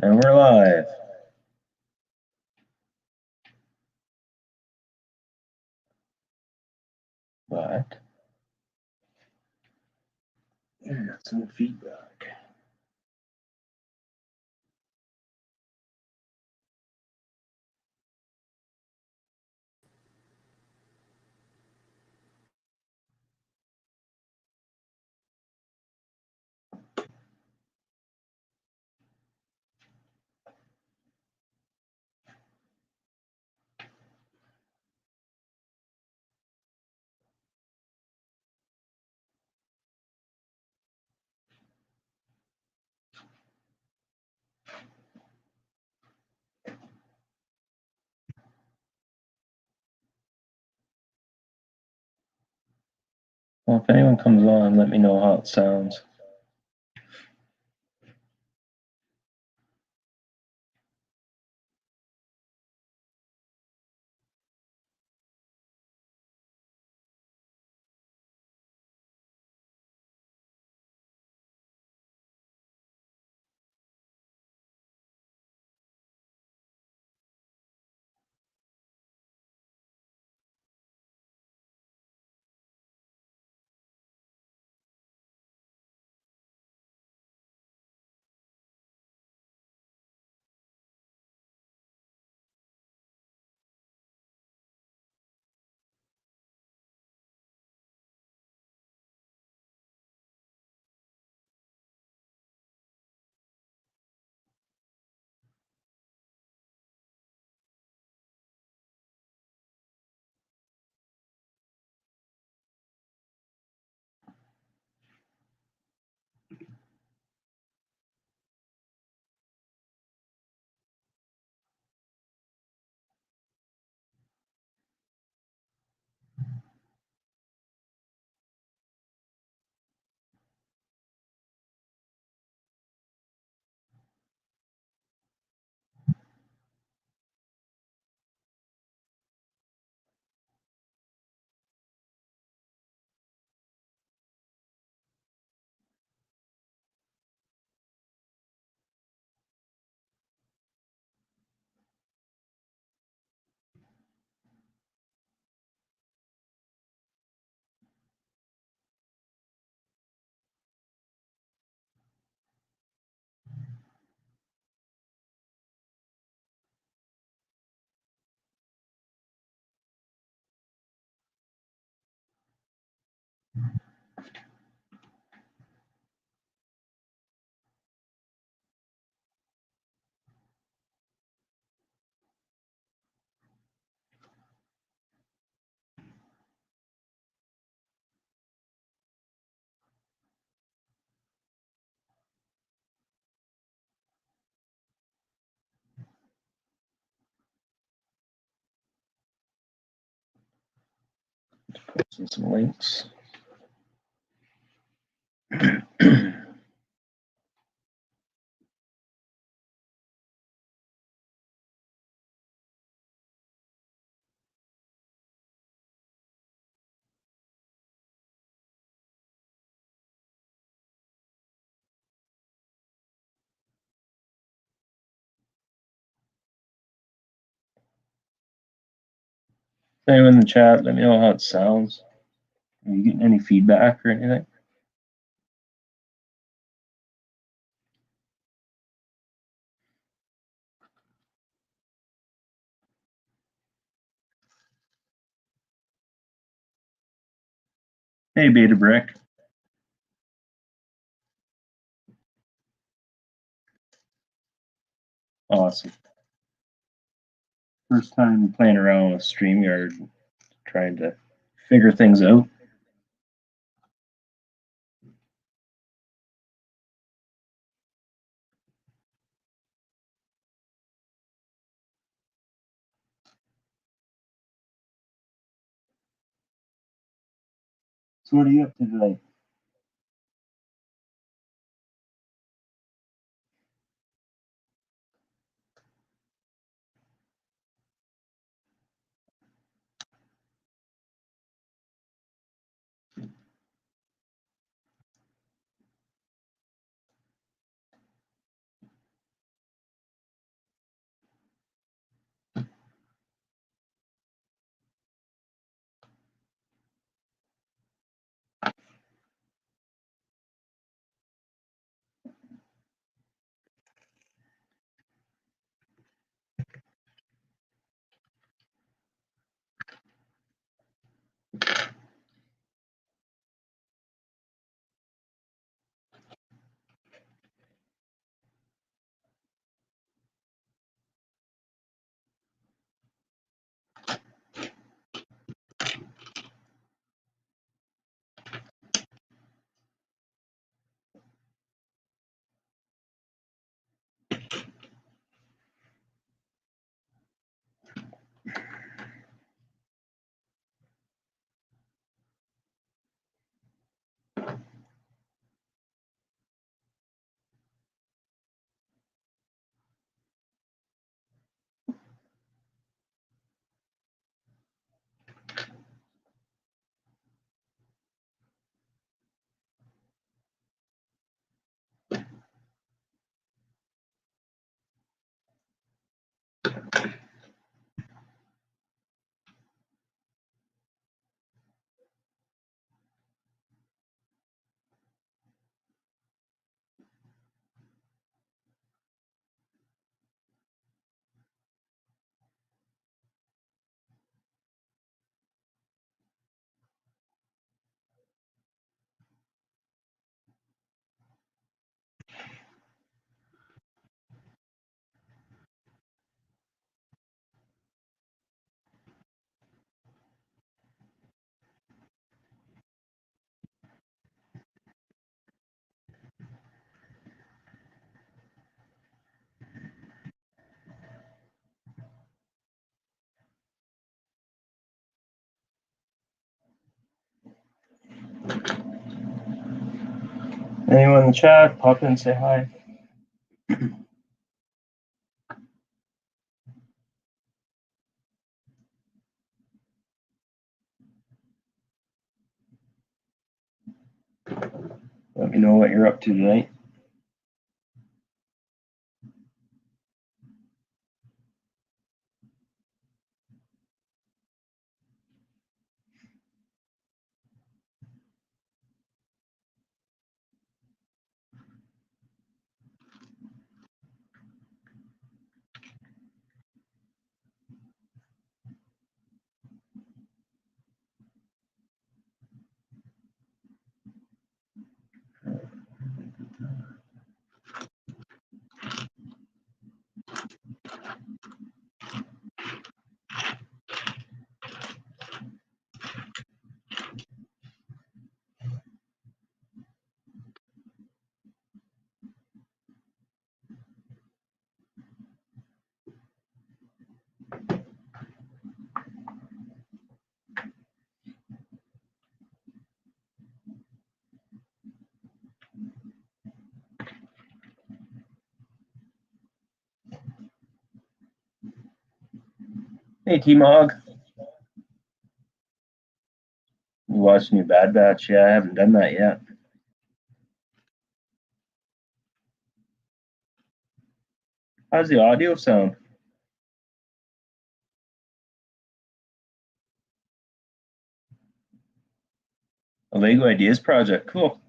And we're live. But I got some feedback. Well, if anyone comes on, let me know how it sounds. Posting some links. Anyone in the chat, let me know how it sounds. Are you getting any feedback or anything? Hey, Beta Brick. Awesome. First time playing around with StreamYard, trying to figure things out. So what are you up to today? Anyone in the chat, pop in, say hi. Let me know what you're up to tonight. Hey, T-Mog. You watching your Bad Batch? Yeah, I haven't done that yet. How's the audio sound? A Lego Ideas project. Cool.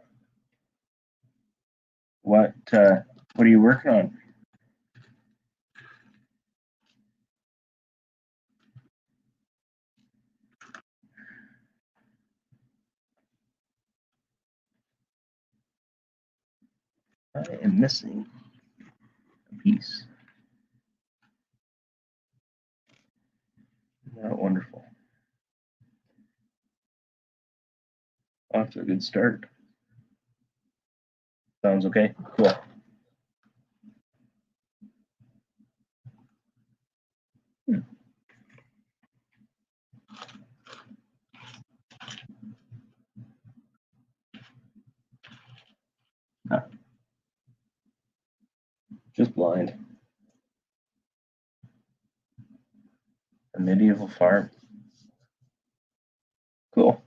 What are you working on? I am missing a piece. Not wonderful. Off to a good start. Sounds okay. Cool. Just blind. A medieval farm. Cool.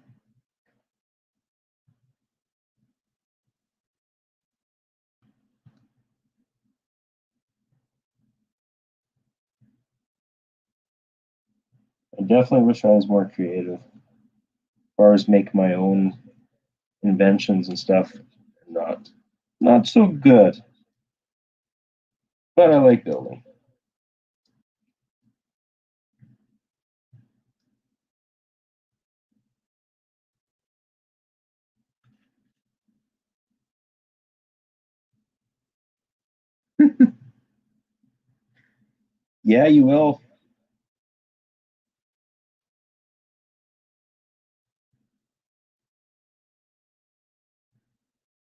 I definitely wish I was more creative as far as make my own inventions and stuff. Not so good, but I like building. Yeah, you will.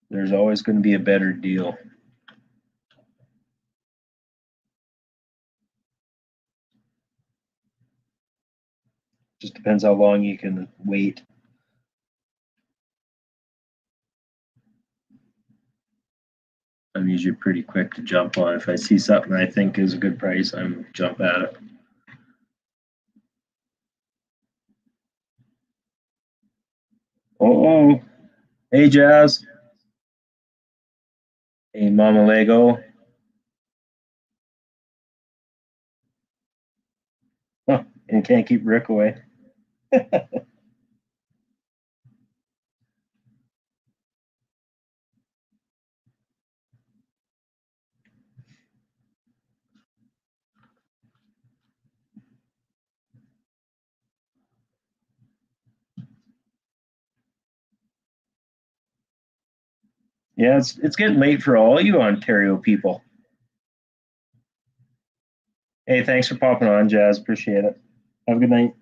There's always going to be a better deal. Just depends how long you can wait. I'm usually pretty quick to jump on. If I see something I think is a good price, I'm jump at it. Oh, hey Jazz. Hey Mama Lego. and can't keep Rick away. Yeah, it's getting late for all you Ontario people. Hey, thanks for popping on, Jazz. Appreciate it. Have a good night.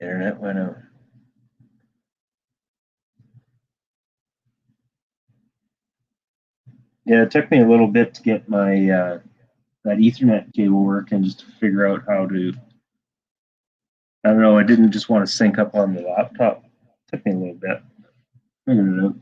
Internet went out. Yeah, it took me a little bit to get my that Ethernet cable working, just to figure out how to. I don't know. I didn't just want to sync up on the laptop. It took me a little bit. Figured it out.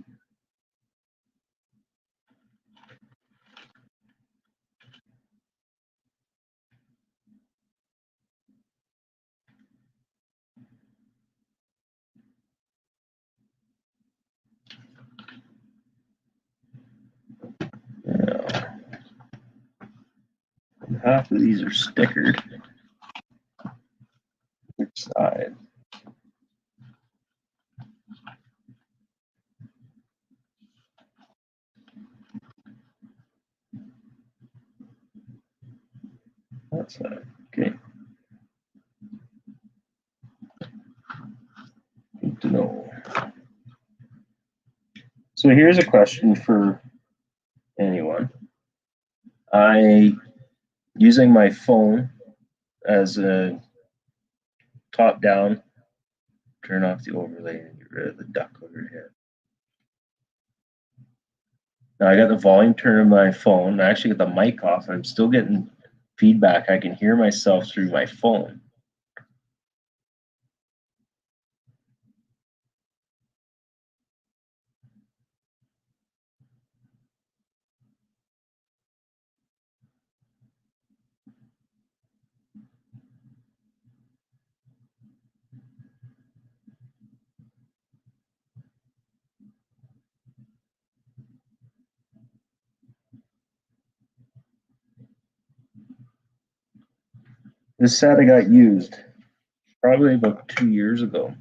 Yeah. Half of these are stickered. Which side? That side. Okay. Good to know. So here's a question for anyone. I using my phone as a top down, turn off the overlay and get rid of the duck overhead. Now I got the volume turned on my phone. I actually got the mic off. I'm still getting feedback. I can hear myself through my phone. This set I got used probably about 2 years ago.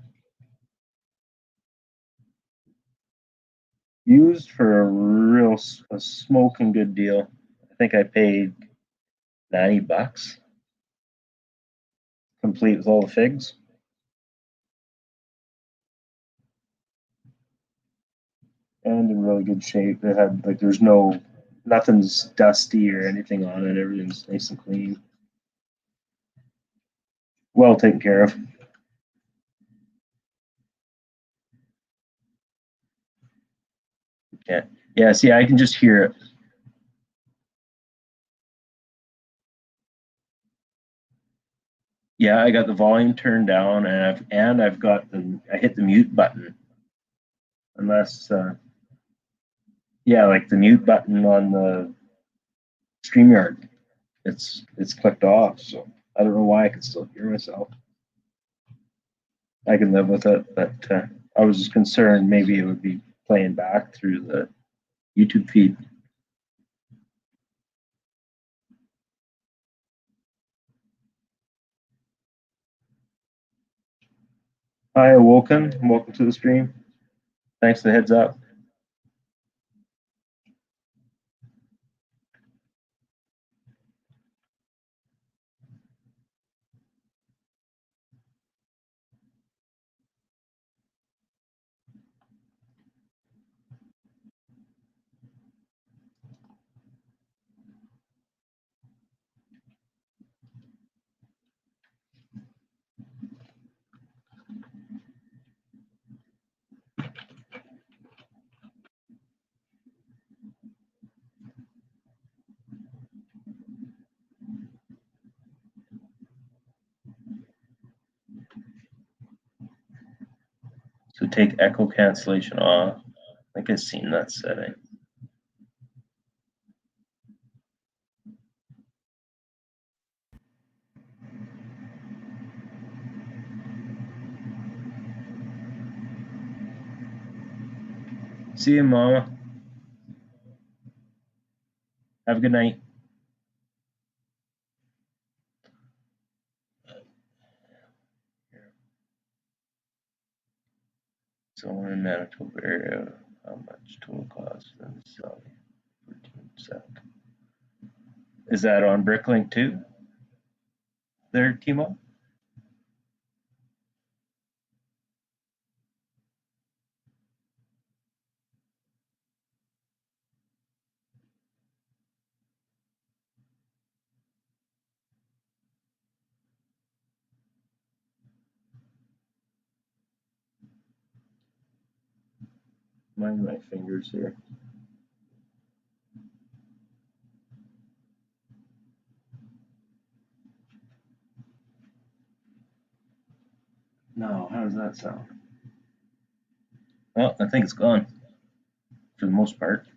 Used for a smoking good deal. I think I paid $90, complete with all the figs. And in really good shape. It had like nothing's dusty or anything on it. Everything's nice and clean. Well taken care of. Yeah. Yeah, see, I can just hear it. Yeah, I got the volume turned down and I've got I hit the mute button. Unless yeah, like the mute button on the StreamYard. It's clicked off, so I don't know why I can still hear myself. I can live with it, but I was just concerned maybe it would be playing back through the YouTube feed. Hi, Awoken. Welcome to the stream. Thanks for the heads up. So take echo cancellation off. I think I've seen that setting. See you, Mama. Have a good night. Someone in Manitoba area, how much total cost and selling 14%. Is that on Bricklink too? Their Timo? Mind my fingers here. No, how does that sound? Well, I think it's gone for the most part.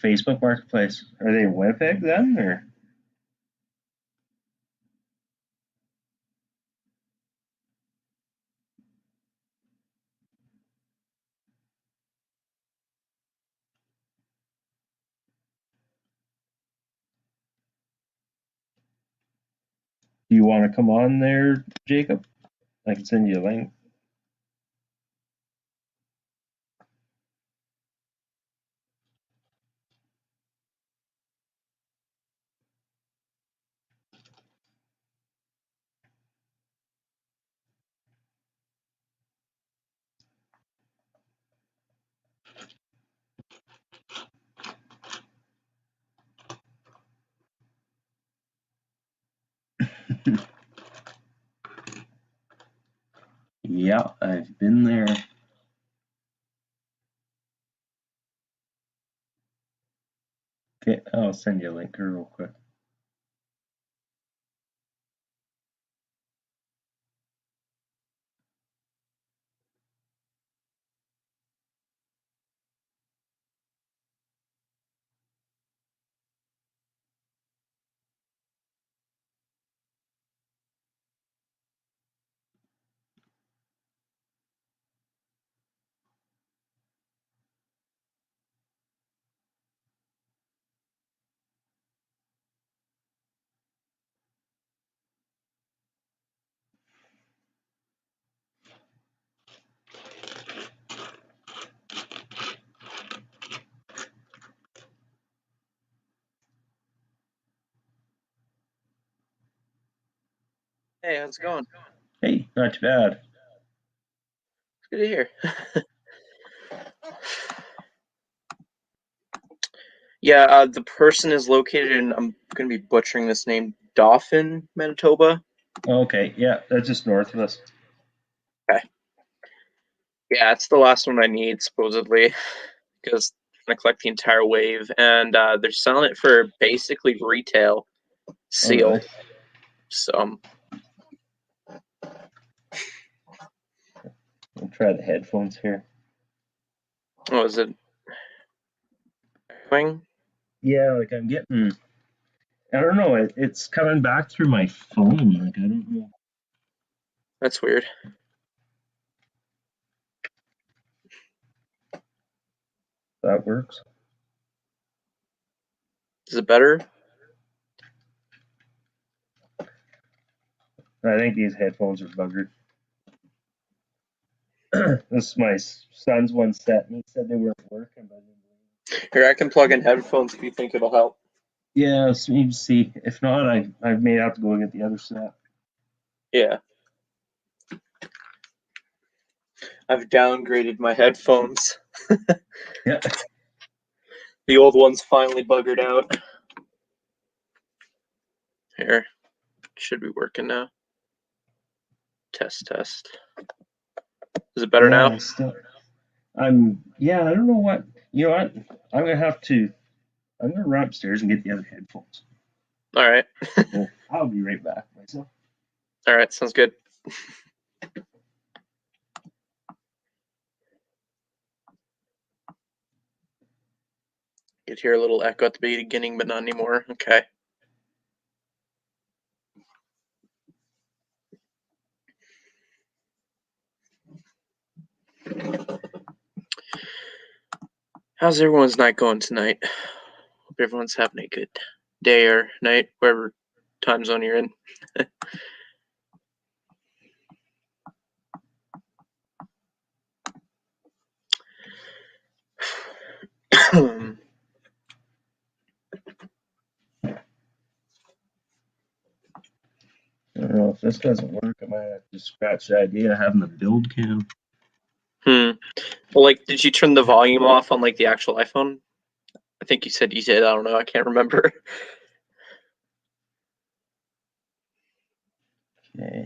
Facebook Marketplace. Are they in Winnipeg then, or? Do you want to come on there, Jacob? I can send you a link. Yeah, I've been there. Okay, I'll send you a link real quick. Hey, how's it going? Hey, not too bad. It's good to hear. Yeah, the person is located in, I'm going to be butchering this name, Dauphin, Manitoba. Okay, yeah, that's just north of us. Okay. Yeah, it's the last one I need, supposedly, because I'm going to collect the entire wave, and they're selling it for basically retail, Oh, sealed. really? So, I'll try the headphones here. what was it? Echoing? Yeah, like I'm getting, I don't know, it's coming back through my phone. Like, I don't know. That's weird. If that works. Is it better? I think these headphones are buggered. This is my son's one set, and he said they weren't working, but I didn't believe it. Here, I can plug in headphones if you think it'll help. Yeah, let's maybe see. If not, I may have to go get the other set. Yeah. I've downgraded my headphones. Yeah. The old one's finally buggered out. Here, should be working now. Test. Is it better now? Yeah, I don't know what, you know what? I'm gonna run upstairs and get the other headphones. All right. Well, I'll be right back myself. All right, sounds good. You'd hear a little echo at the beginning, but not anymore. Okay. How's everyone's night going tonight? Hope everyone's having a good day or night, wherever time zone you're in. I don't know if this doesn't work. I might have to scratch the idea of having the build cam. Well, like, did you turn the volume off on like the actual iPhone? I think you said you did. I don't know. I can't remember. Okay.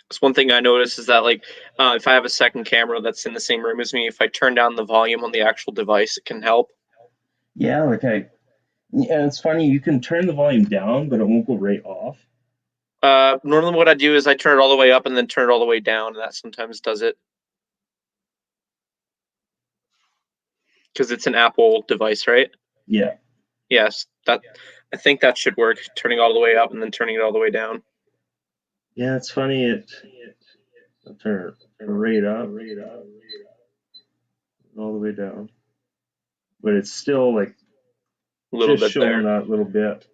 Because one thing I noticed is that like, if I have a second camera that's in the same room as me, if I turn down the volume on the actual device, it can help. Yeah, yeah, it's funny. You can turn the volume down, but it won't go right off. Normally, what I do is I turn it all the way up and then turn it all the way down, and that sometimes does it. Because it's an Apple device, right? Yeah. Yes, I think that should work. Turning all the way up and then turning it all the way down. Yeah, it's funny. I'll turn it right up, all the way down, but it's still like A little just bit showing there. that little bit.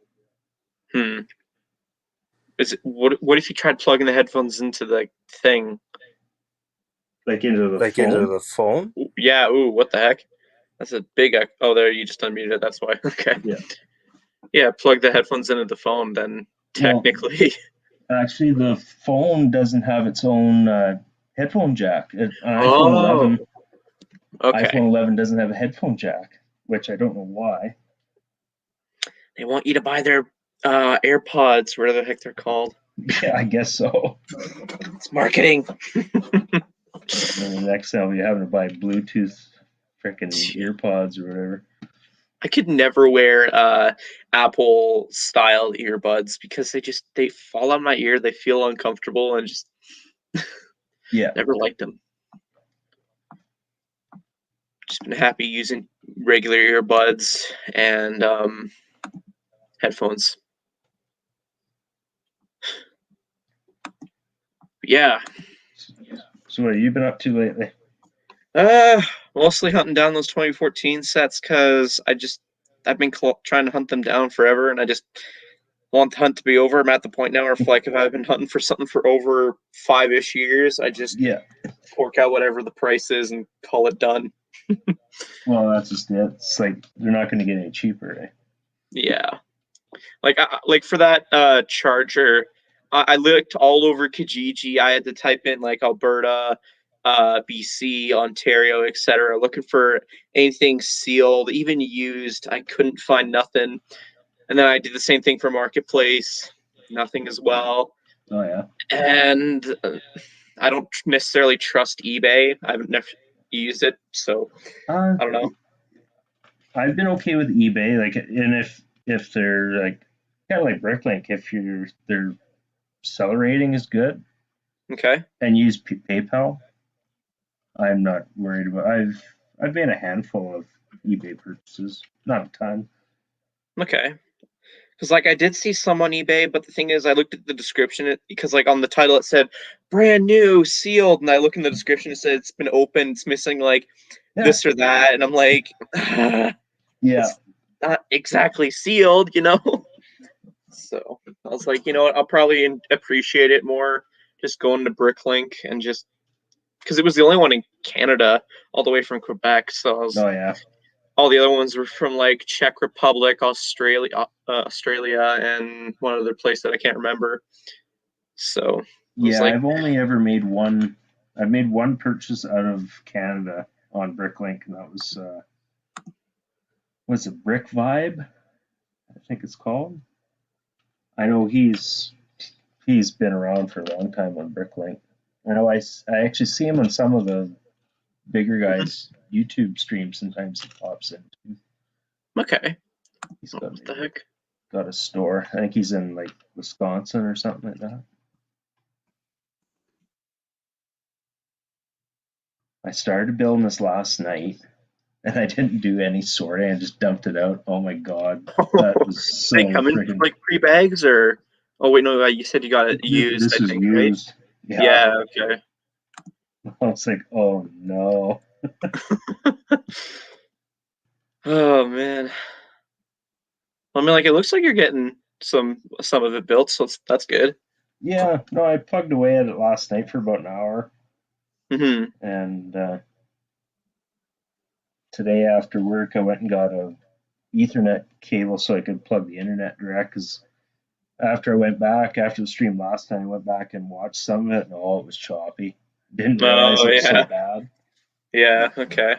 Is it what if you tried plugging the headphones into the thing? Like into the phone? Yeah. Ooh, what the heck? That's a big. Oh, there you just unmuted it. That's why. Okay. Yeah. Yeah, plug the headphones into the phone. Then technically. Well, actually, the phone doesn't have its own headphone jack. Oh. Okay. iPhone 11 doesn't have a headphone jack, which I don't know why. They want you to buy their AirPods, whatever the heck they're called. Yeah, I guess so. It's marketing. And the next time we having to buy Bluetooth freaking earpods or whatever. I could never wear Apple styled earbuds because they fall on my ear. They feel uncomfortable and just Yeah. never liked them. Just been happy using regular earbuds and headphones. Yeah. So what have you been up to lately? Mostly hunting down those 2014 sets because I've been trying to hunt them down forever, and I just want the hunt to be over. I'm at the point now where if I've been hunting for something for over 5-ish years, I just fork out whatever the price is and call it done. Well, that's just it. It's like they're not going to get any cheaper, eh? Yeah, like for that charger, I looked all over Kijiji. I had to type in like Alberta, BC, Ontario, etc., looking for anything sealed, even used. I couldn't find nothing. And then I did the same thing for Marketplace, nothing as well. Oh yeah. And I don't necessarily trust eBay. I've never used it, so I don't know. I've been okay with eBay, like, and if they're like kind of like Bricklink, if their seller rating is good, Okay. and use PayPal, I'm not worried about. I've made a handful of eBay purchases, not a ton. Okay. Because like I did see some on eBay, but the thing is, I looked at the description because like on the title it said brand new, sealed, and I look in the description, it said it's been opened, it's missing like this or that, and I'm like, yeah, it's not exactly sealed, you know. So I was like, you know what, I'll probably appreciate it more just going to Bricklink and just because it was the only one in Canada, all the way from Quebec. So I was, oh yeah. all the other ones were from like Czech Republic, Australia, and one other place that I can't remember. So Yeah, like, I've only ever made one. I've made one purchase out of Canada on Bricklink, and that was it Brick Vibe? I think it's called. I know he's been around for a long time on Bricklink. I know I actually see him on some of the bigger guys' YouTube streams. Sometimes he pops in. okay, He's what the heck? got a store. I think he's in like Wisconsin or something like that. I started building this last night, and I didn't do any sorting. I just dumped it out. Oh my god, that was so They come in freaking. like pre-bags or? Oh wait, no, you said you got it used. This I is think, used. right? Yeah. Okay. I was like, oh no. Oh man. I mean, like it looks like you're getting some of it built, so that's good. Yeah, no, I plugged away at it last night for about an hour, Hmm. and today after work I went and got a Ethernet cable so I could plug the internet direct. Because after I went back after the stream last time, I went back and watched some of it, and oh, it was choppy. Didn't realize Oh it was so yeah. bad. Yeah. Okay.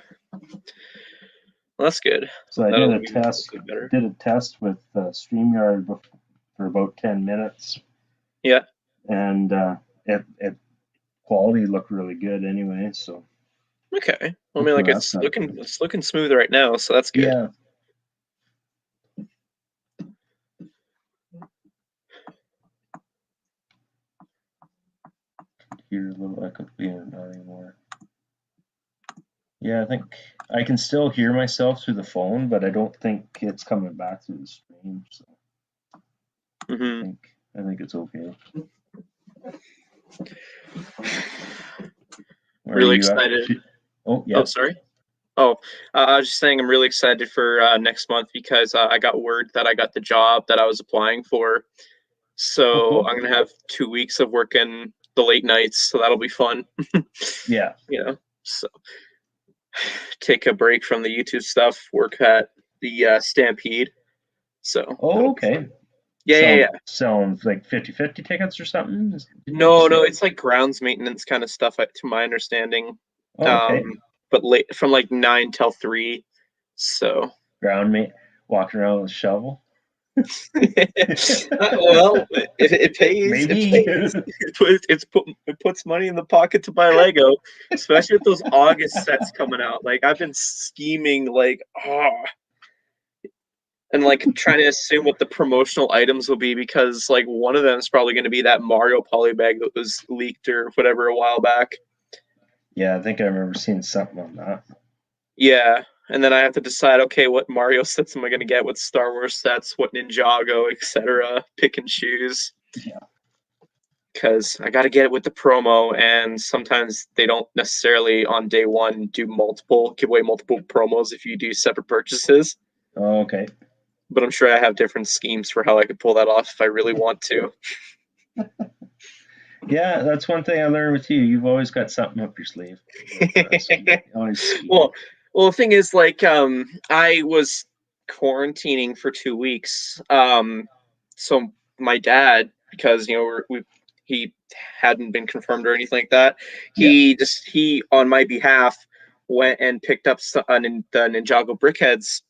Well, that's good. So I did That'll a be test. hopefully better. Did a test with Streamyard for about 10 minutes, Yeah. and it quality looked really good anyway. So Okay. Well, I mean, like hopefully that's not a problem. it's looking smooth right now, so that's good. Yeah. Hear a little echo. Yeah, not anymore. Yeah, I think I can still hear myself through the phone, but I don't think it's coming back through the stream. So Hmm. I think it's okay. Where are Really you at? excited. Oh, Oh, yeah. sorry. Oh, I was just saying I'm really excited for next month because I got word that I got the job that I was applying for. Oh, So cool. I'm gonna have 2 weeks of working the late nights, so that'll be fun. Yeah. You know, so take a break from the YouTube stuff, work at the Stampede. So Oh, that'll be okay. fun. Yeah, yeah, yeah. Sounds like 50/50 tickets or something. Did you No, say? no, it's like grounds maintenance kind of stuff, to my understanding. Oh, okay. Um, but late from like 9 till 3. So, Ground mate walking around with a shovel. well, if it pays, it Maybe. pays. It puts money in the pocket to buy Lego, especially with those August sets coming out. Like I've been scheming, like and like trying to assume what the promotional items will be because like one of them is probably going to be that Mario polybag that was leaked or whatever a while back. Yeah, I think I remember seeing something on that. Yeah, and then I have to decide, okay, what Mario sets am I going to get? What Star Wars sets? What Ninjago, etc. Pick and choose Yeah. because I got to get it with the promo, and sometimes they don't necessarily on day one give away multiple promos if you do separate purchases. Oh, okay. But I'm sure I have different schemes for how I could pull that off if I really want to. Yeah, that's one thing I learned with you. You've always got something up your sleeve. Always scheme. well, the thing is, like, I was quarantining for 2 weeks. So my dad, because he hadn't been confirmed or anything like that, Yeah. he on my behalf went and picked up the Ninjago Brickheads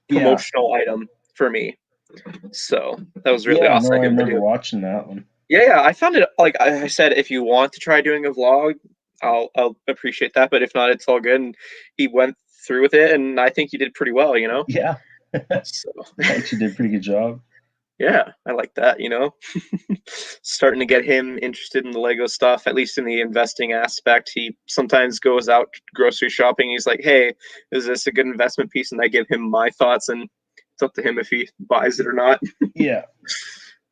Yeah. promotional item for me. So that was really Yeah, awesome no, of I him to remember do. watching that one. Yeah, I found it like I said, if you want to try doing a vlog, I'll appreciate that. But if not, it's all good. And he went through with it, and I think he did pretty well. Yeah. So Actually did a pretty good job. yeah, I like that. Starting to get him interested in the Lego stuff, at least in the investing aspect. He sometimes goes out grocery shopping. He's like, "Hey, is this a good investment piece?" And I give him my thoughts, and it's up to him if he buys it or not. Yeah.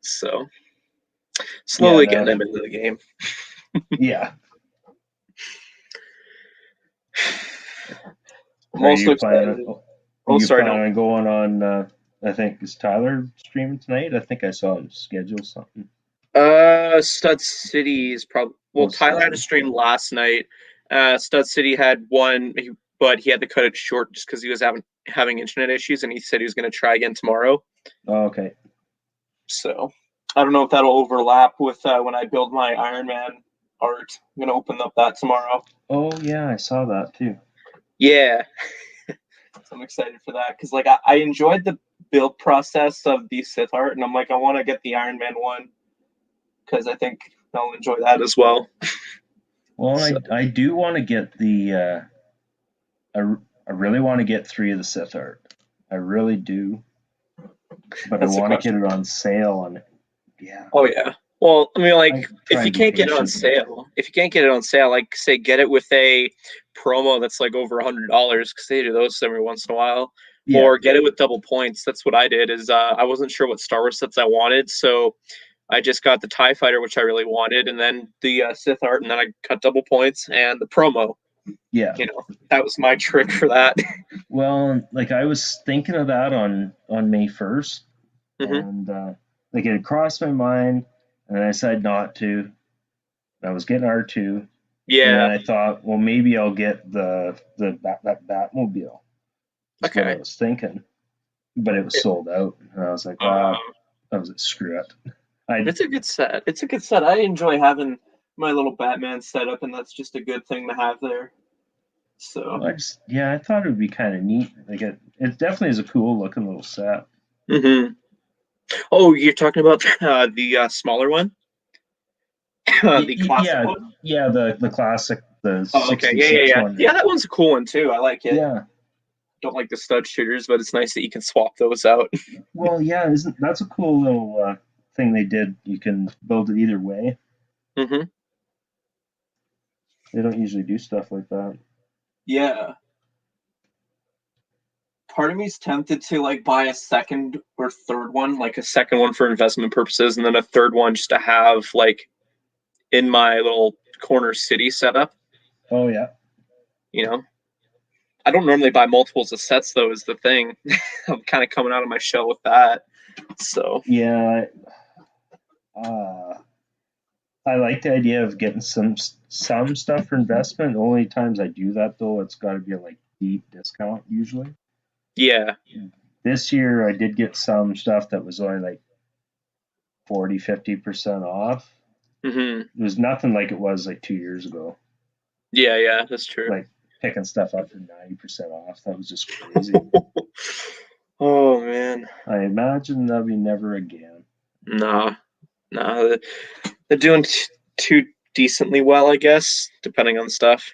So Yeah, slowly no. getting him into the game. Yeah. I'm Are also you excited. planning? Oh, You sorry, planning no. on going on? I think is Tyler streaming tonight? I think I saw him schedule something. Stud City is probably Oh, Tyler had a City. stream last night. Stud City had one, but he had to cut it short just because he was having internet issues, and he said he was going to try again tomorrow. Oh, okay. So I don't know if that'll overlap with when I build my Iron Man art. I'm going to open up that tomorrow. Oh yeah, I saw that too. Yeah, so I'm excited for that because like I enjoyed the build process of the Sith art, and I'm like I want to get the Iron Man one because I think I'll enjoy that as well. Well, So. I do want to get the. I really want to get 3 of the Sith art. I really do, but I That's the want to get question. it on sale on it. Yeah. Oh yeah. Well, I mean, like, I if try you and be can't get it on patient. sale, like, say, get it with a promo that's like over $100 because they do those every once in a while, Yeah. or get it with double points. That's what I did. Is I wasn't sure what Star Wars sets I wanted, so I just got the TIE Fighter, which I really wanted, and then the Sith art, and then I cut double points and the promo. Yeah. That was my trick for that. Well, like I was thinking of that on May 1st, Hmm. and like it had crossed my mind, and then I decided not to. I was getting R2, and then Yeah. I thought, well, maybe I'll get that Batmobile. Is what I Okay. was thinking, but it was sold out, and I was like, Um, I was like, screw it. I it's a good set. It's a good set. I enjoy having my little Batman setup, and that's just a good thing to have there. So. I just yeah, I thought it would be kind of neat. Like it definitely is a cool looking little set. Hmm. Oh, you're talking about the smaller one, the classic Yeah, one. yeah, the classic, the Oh, okay. Yeah, yeah, 66 yeah. one. Yeah, that one's a cool one too. I like it. Yeah. Don't like the stud shooters, but it's nice that you can swap those out. Well, yeah, isn't that's a cool little thing they did? You can build it either way. Hmm. They don't usually do stuff like that. Yeah. Part of me's tempted to like buy a second or third one, like a second one for investment purposes, and then a third one just to have like in my little corner city setup. Oh yeah, You know, I don't normally buy multiples of sets though. Is the thing. I'm kind of coming out of my shell with that. So. yeah. Uh, I like the idea of getting some stuff for investment. The only times I do that though, it's got to be a like deep discount usually. Yeah. This year I did get some stuff that was only like 40-50% off. Hmm. It was nothing like it was like 2 years ago. Yeah, yeah, that's true. Like picking stuff up for 90% off. That was just crazy. Oh man, I imagine that'll be never again. nah, nah. They're doing too decently well, I guess, depending on stuff.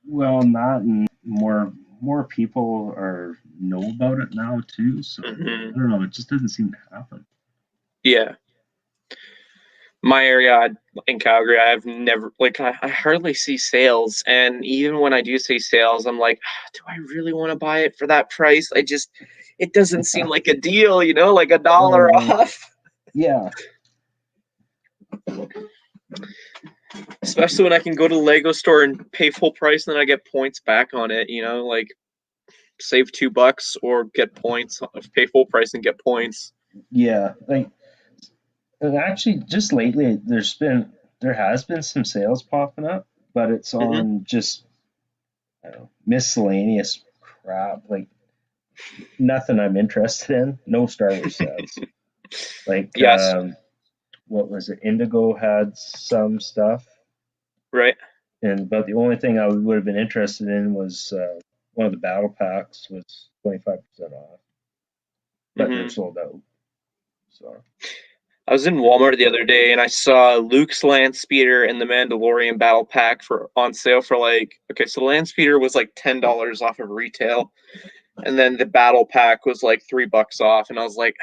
Well, not and more people are know about it now too. So Hmm. I don't know. It just doesn't seem to happen. Yeah, my area in Calgary, I have never like I hardly see sales, and even when I do see sales, I'm like, do I really want to buy it for that price? It doesn't seem like a deal, like a Oh dollar no. off. Yeah. Especially when I can go to the Lego store and pay full price, and then I get points back on it. Like save $2 or get points, pay full price and get points. Yeah. Like and actually, just lately, there has been some sales popping up, but it's Hmm. on just I don't know, miscellaneous crap. Like nothing I'm interested in. No Star Wars sets. Like Yes, what was it? Indigo had some stuff, right. and but the only thing I would have been interested in was one of the battle packs was 25% off, but they're Hmm. sold out. So I was in Walmart the other day and I saw Luke's land speeder and the Mandalorian battle pack for on sale for like, okay, so the land speeder was like $10 off of retail, and then the battle pack was like $3 off, and I was like,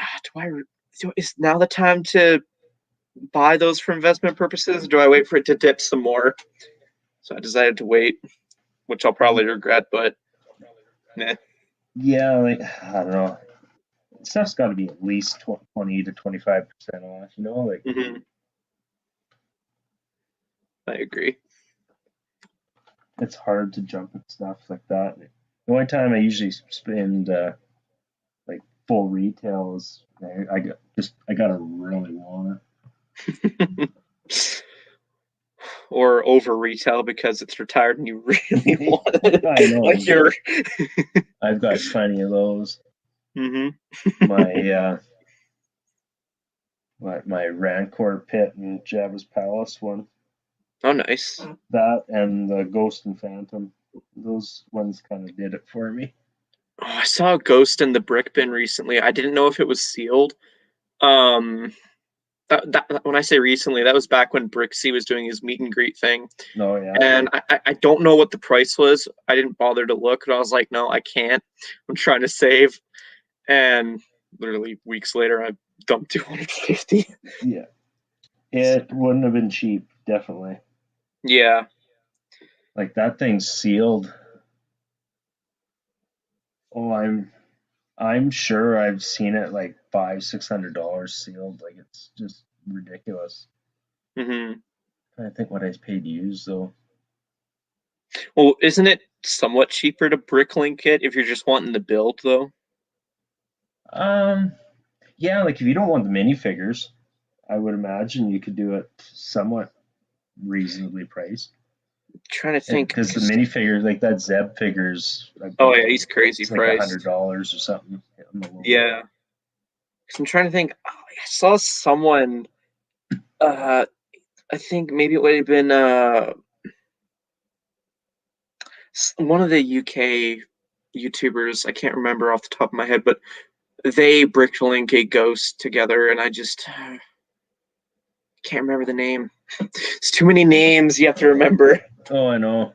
is now the time to buy those for investment purposes? Or do I wait for it to dip some more? So I decided to wait, which I'll probably regret, but nah. yeah, like I don't know. Stuff's got to be at least 20 to 25% off. Like Hmm. I agree. it's hard to jump at stuff like that. The only time I usually spend like full retail is I gotta really want Or over retail because it's retired and you really it. want it. I know, Like but you're. I've got plenty of those. Hmm. My my Rancor pit and Jabba's Palace one. Oh, nice. That and the Ghost and Phantom. Those ones kind of did it for me. Oh, I saw a ghost in the brick bin recently. I didn't know if it was sealed. Um, when I say recently, that was back when Brixie was doing his meet and greet thing, No, yeah, and I don't know what the price was. I didn't bother to look, and I was like, no, I can't. I'm trying to save, and literally weeks later, I dumped 250. yeah. It wouldn't have been cheap, definitely. Yeah. Like that thing's sealed. Oh, I'm sure I've seen it like $500-600 sealed. Like it's just ridiculous. Hmm. I think what I paid used though. Well, isn't it somewhat cheaper to bricklink it if you're just wanting to build, though? Yeah, like if you don't want the minifigures, I would imagine you could do it somewhat reasonably priced. Trying to think. Because the minifigures, like that Zeb figures, I Oh believe yeah, he's crazy it's like priced. $100 or something. On the low. Yeah. 'Cause I'm trying to think. Oh, I saw someone. Uh, I think maybe it would have been one of the UK YouTubers. I can't remember off the top of my head, but they bricklink a ghost together, and I just can't remember the name. It's too many names you have to remember. Oh, I know.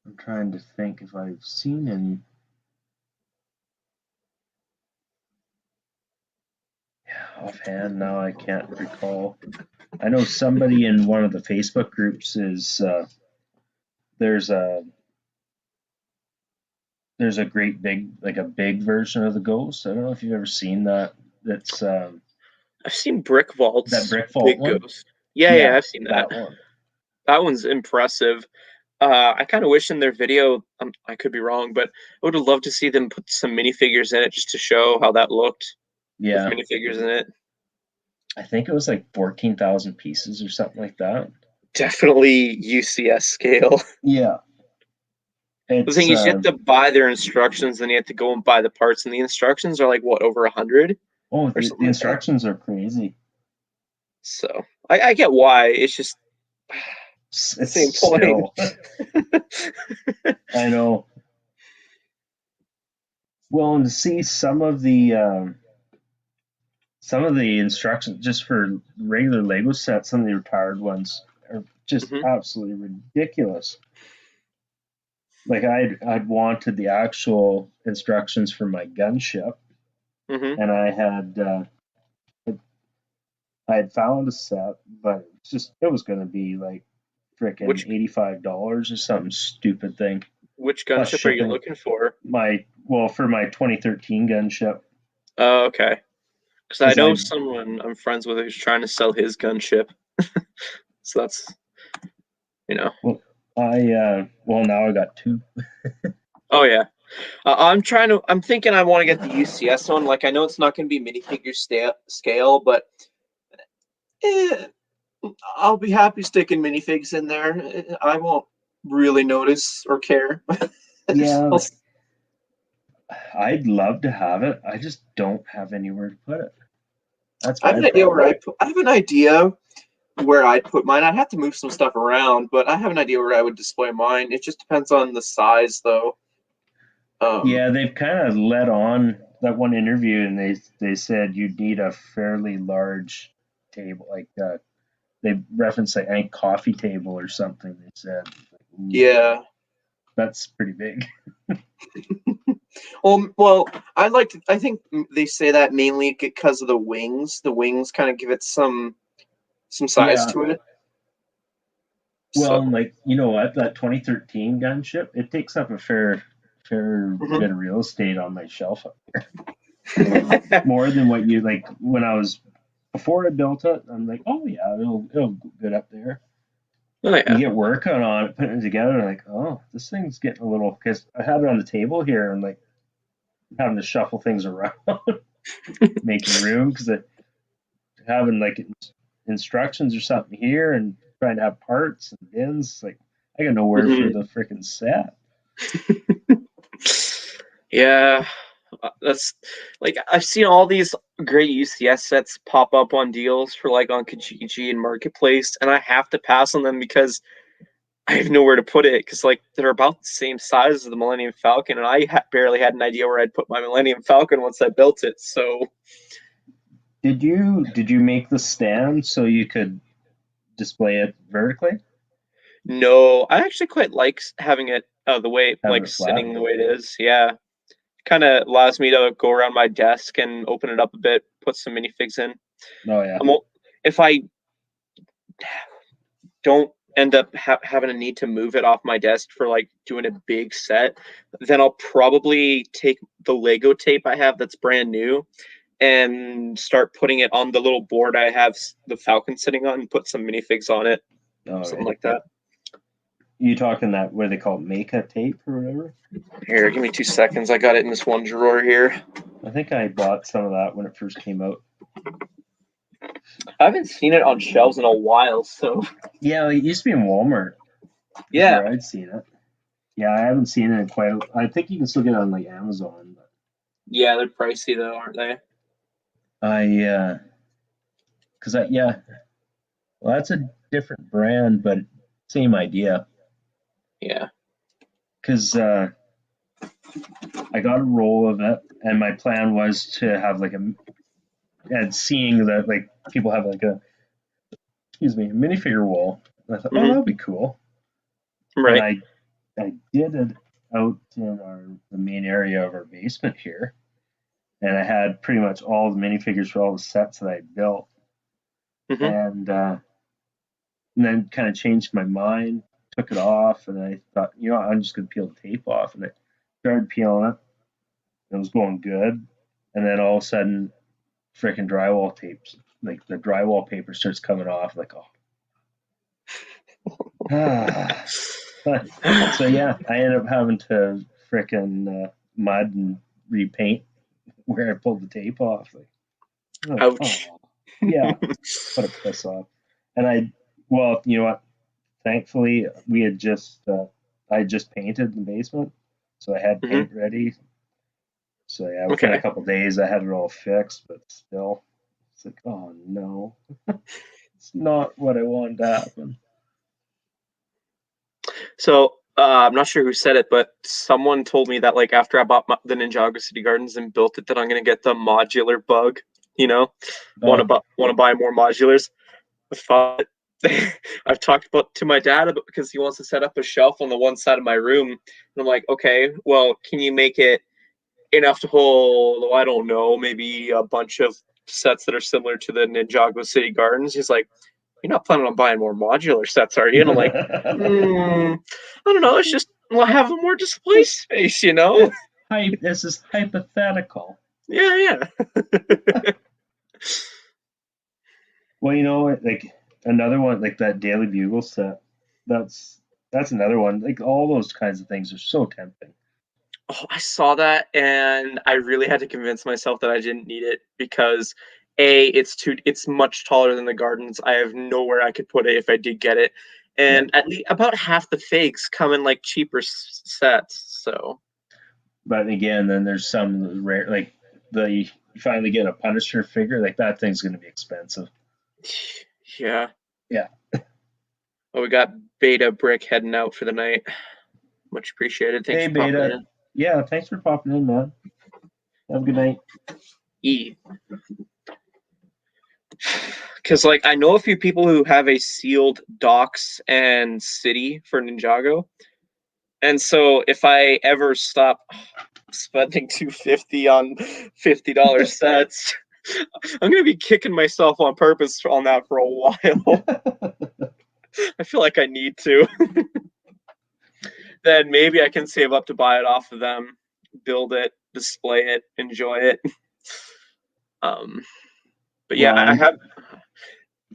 I'm trying to think if I've seen any. Yeah, offhand now I can't recall. I know somebody in one of the Facebook groups is there's a great big, like a big version of the ghost. I don't know if you've ever seen that. That's I've seen Brick that Vault's brick vault Big one. Ghost. Yeah, yeah, Yeah, I've seen that. that one. That one's impressive. I kind of wish in their video, I could be wrong, but I would have loved to see them put some minifigures in it just to show how that looked with Yeah, minifigures in it. I think it was like 14,000 pieces or something like that. Definitely UCS scale. Yeah, The thing it's is, you have to buy their instructions, then you have to go and buy the parts, and the instructions are like what, over 100 oh, or the something like that. instructions are crazy. So I get why. It's just It's same point. still, I know. Well, and to see some of the instructions just for regular Lego sets, some of the retired ones are just Hmm. absolutely ridiculous. Like I'd wanted the actual instructions for my gunship, Hmm. and I had found a set, but it was going to be like frickin' Which $85 or something stupid thing which plus gunship are you shipping. looking for? For my 2013 gunship, Oh, okay. Because I because know I someone I'm friends with who's trying to sell his gunship. So that's, you know. well well now I got two. Oh yeah. I'm thinking I want to get the UCS one. Like I know it's not going to be minifigure scale, but eh, I'll be happy sticking minifigs in there. I won't really notice or care. Yeah, I'll, I'd love to have it. I just don't have anywhere to put it. That's I have my an idea where problem. I have an idea where I'd put mine. I'd have to move some stuff around, but I have an idea where I would display mine. It just depends on the size, though. Um, Yeah, they've kind of let on that one interview, and they said you'd need a fairly large table, like they referenced like a coffee table or something. They said, like, ooh, yeah. that's pretty big. Well, I like to. I think they say that mainly because of the wings. The wings kind of give it some size Yeah, to it. well, So, and like you know what, that 2013 gunship, it takes up a fair mhm. bit of real estate on my shelf, more than what you like when I was before I built it. I'm like, oh yeah, it'll go good up there. Oh You yeah. get working on it, putting it together, and like, oh, this thing's getting a little, because I had it on the table here and like having to shuffle things around, making room because having like instructions or something here and trying to have parts and bins. Like, I got nowhere for Hmm. the freaking set. Yeah, that's like I've seen all these great UCS sets pop up on deals for like on Kijiji and Marketplace, and I have to pass on them because I have nowhere to put it because like they're about the same size as the Millennium Falcon, and I barely had an idea where I'd put my Millennium Falcon once I built it. So Did you make the stand so you could display it vertically, no, I actually quite like having it the way having like it flat? sitting the way it is. Yeah, kind of allows me to go around my desk and open it up a bit, put some minifigs in. Oh yeah. If I don't end up having a need to move it off my desk for like doing a big set, then I'll probably take the Lego tape I have that's brand new and start putting it on the little board I have the Falcon sitting on and put some minifigs on it. All something right. like that. You talking that where they call it Maka tape or whatever? Here, give me 2 seconds. I got it in this one drawer here. I think I bought some of that when it first came out. I haven't seen it on shelves in a while, so Yeah, it used to be in Walmart. yeah. Where I'd seen it. Yeah, I haven't seen it in quite. I think you can still get it on like Amazon. But Yeah, they're pricey though, aren't they? cause well, that's a different brand, but same idea. Yeah. Cause I got a roll of it, and my plan was to have like and seeing that like people have like a minifigure wall. And I thought, oh, Hmm. that'd be cool. And Right. I did it out in the main area of our basement here, and I had pretty much all the minifigures for all the sets that I built, Hmm. and then kind of changed my mind, took it off, and I thought, I'm just gonna peel the tape off, and I started peeling it. It was going good, and then all of a sudden, freaking drywall tapes, like the drywall paper starts coming off, like oh. So yeah, I ended up having to frickin' mud and repaint where I pulled the tape off. Like, Ouch. oh, yeah, what a piss off. And well, you know what? Thankfully, I had just painted the basement, so I had Hmm. paint ready. So yeah, within a Okay. couple days, I had it all fixed. But still, it's like, oh no, it's not what I wanted to happen. So I'm not sure who said it, but someone told me that like after I bought the Ninjago City Gardens and built it, that I'm gonna get the modular bug. You know, Oh, want to buy more modulars. I thought I've talked about to my dad about, because he wants to set up a shelf on the one side of my room, and I'm like, okay, well, can you make it enough to hold? I don't know, maybe a bunch of sets that are similar to the Ninjago City Gardens. He's like, you're not planning on buying more modular sets, are you? And I'm like, I don't know. It's just we'll have more display space, you know? this is hypothetical. Yeah, yeah. Well, like another one, like that Daily Bugle set. That's that's another one. Like all those kinds of things are so tempting. Oh, I saw that and I really had to convince myself that I didn't need it because it's much taller than the gardens. I have nowhere I could put it if I did get it. Yeah, And at least about half the fakes come in like cheaper sets. So, but again, then there's some rare, like you finally get a Punisher figure, like that thing's going to be expensive. yeah. Yeah. Well, we got Beta Brick heading out for the night. Much appreciated. Thanks Hey, for popping Beta. in. Yeah, thanks for popping in, man. Have a good night. E. Because like I know a few people who have a sealed docks and city for Ninjago, and so if I ever stop spending $250 on $50 sets, I'm gonna be kicking myself on purpose on that for a while. I feel like I need to. Then maybe I can save up to buy it off of them, build it, display it, enjoy it. Um, but yeah, Well, I have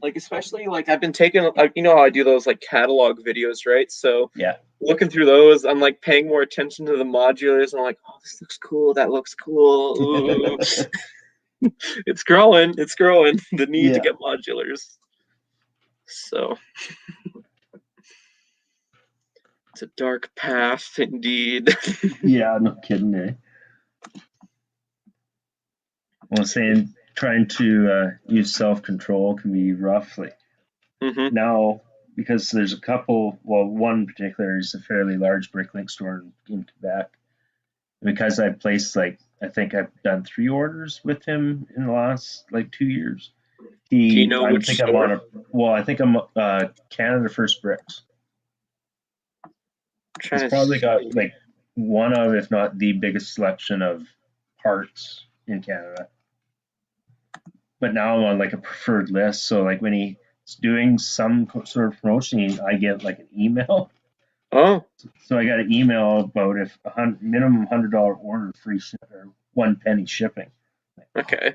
like especially like I've been taking you know how I do those like catalog videos, right? So yeah. looking through those, I'm like paying more attention to the modulars. And I'm like, oh, this looks cool. That looks cool. Ooh. It's growing. It's growing. The need to Yeah. get modulars. So it's a dark path indeed. Yeah, no kidding, eh? Well, saying trying to use self control can be rough. Like Hmm. now, because there's a couple. Well, one in particular is a fairly large Bricklink store in Quebec. Because I placed like I think I've done 3 orders with him in the last like 2 years. Do you know I which think I'm store? on a. Well, I think I'm Canada First Bricks. I'm He's trying to probably got see. like one of, if not the biggest selection of parts in Canada. But now I'm on like a preferred list. So like when he's doing some sort of promotion, I get like an email. Oh, So I got an email about if minimum $100 order free or 1 penny shipping. Like, oh, okay.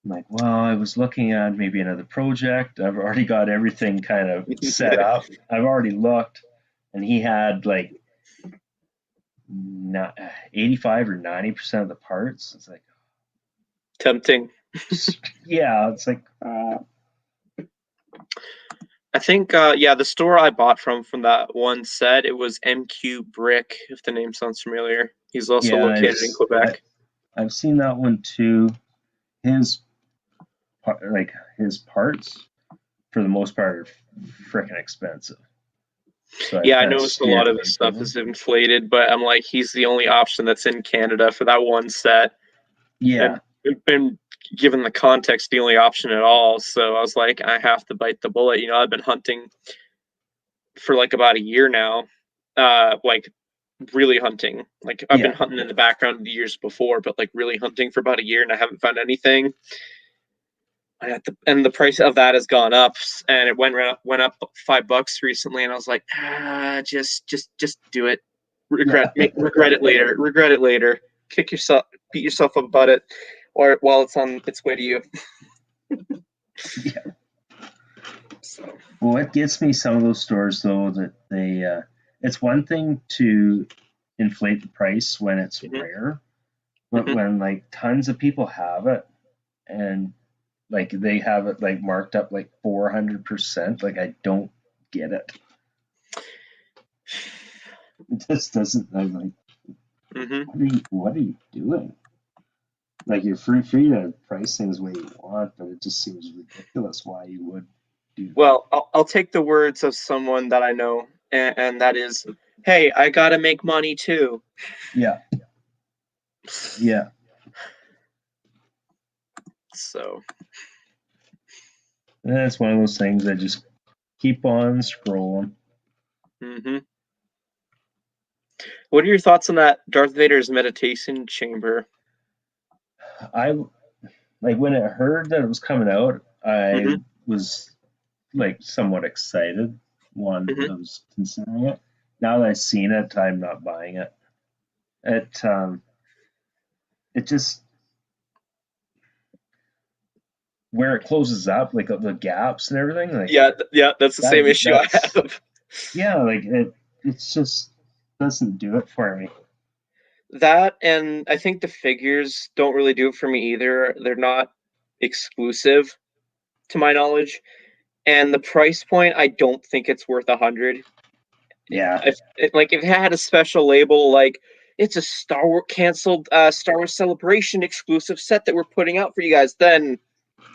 I'm like, well, I was looking at maybe another project. I've already got everything kind of set up. I've already looked, and he had like not 85 or 90% of the parts. It's like, Tempting. yeah, it's like, I think, yeah, the store I bought from that one set, it was MQ Brick, if the name sounds familiar. He's also yeah, located in Quebec. I've seen that one too. His like his parts for the most part are freaking expensive. So I've Yeah, I kind of noticed a lot steered of his away from stuff them. is inflated, but I'm like, he's the only option that's in Canada for that one set. Yeah, And been given the context, the only option at all. So I was like, I have to bite the bullet. You know, I've been hunting for like about a year now. Like really hunting. Like I've been yeah, hunting in the background the years before, but like really hunting for about a year and I haven't found anything. And the price of that has gone up, and it went up $5 recently, and I was like, just do it. yeah. Regret it later. Regret it later. Beat yourself up about it, or while it's on its way to you. Yeah. So. Well, what gets me some of those stores though that it's one thing to inflate the price when it's Mm-hmm, rare, but mm-hmm. when like tons of people have it and like they have it like marked up like 400%, like I don't get it. It just doesn't. I'm like, Mm-hmm. what are you doing? Like you're free to price things the way you want, but it just seems ridiculous why you would do that. Well, I'll take the words of someone that I know, and that is, "Hey, I gotta make money too." Yeah, yeah. So. And that's one of those things I just keep on scrolling. Mm-hmm. What are your thoughts on that Darth Vader's meditation chamber? I like when I heard that it was coming out, I Mm-hmm, was like somewhat excited. One, mm-hmm. I was considering it. Now that I've seen it, I'm not buying it. It just where it closes up, like the gaps and everything, like Yeah, that's the same issue I that's have. yeah, like it's just doesn't do it for me. That, and I think the figures don't really do it for me either. They're not exclusive to my knowledge, and the price point, I don't think it's worth 100. Yeah, If it had a special label like it's a Star Wars canceled Star Wars Celebration exclusive set that we're putting out for you guys, then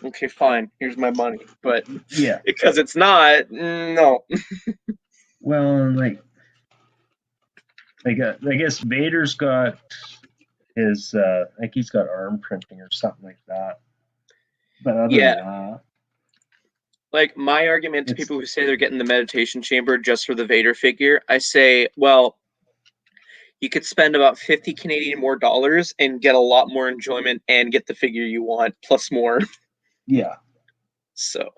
okay, fine, here's my money. But yeah. because it's not, no. Well, I guess Vader's got his I think he's got arm printing or something like that. But other Yeah, than that, like my argument to it's people who say they're getting the meditation chamber just for the Vader figure, I say, well, you could spend about 50 Canadian more dollars and get a lot more enjoyment and get the figure you want plus more. yeah. So,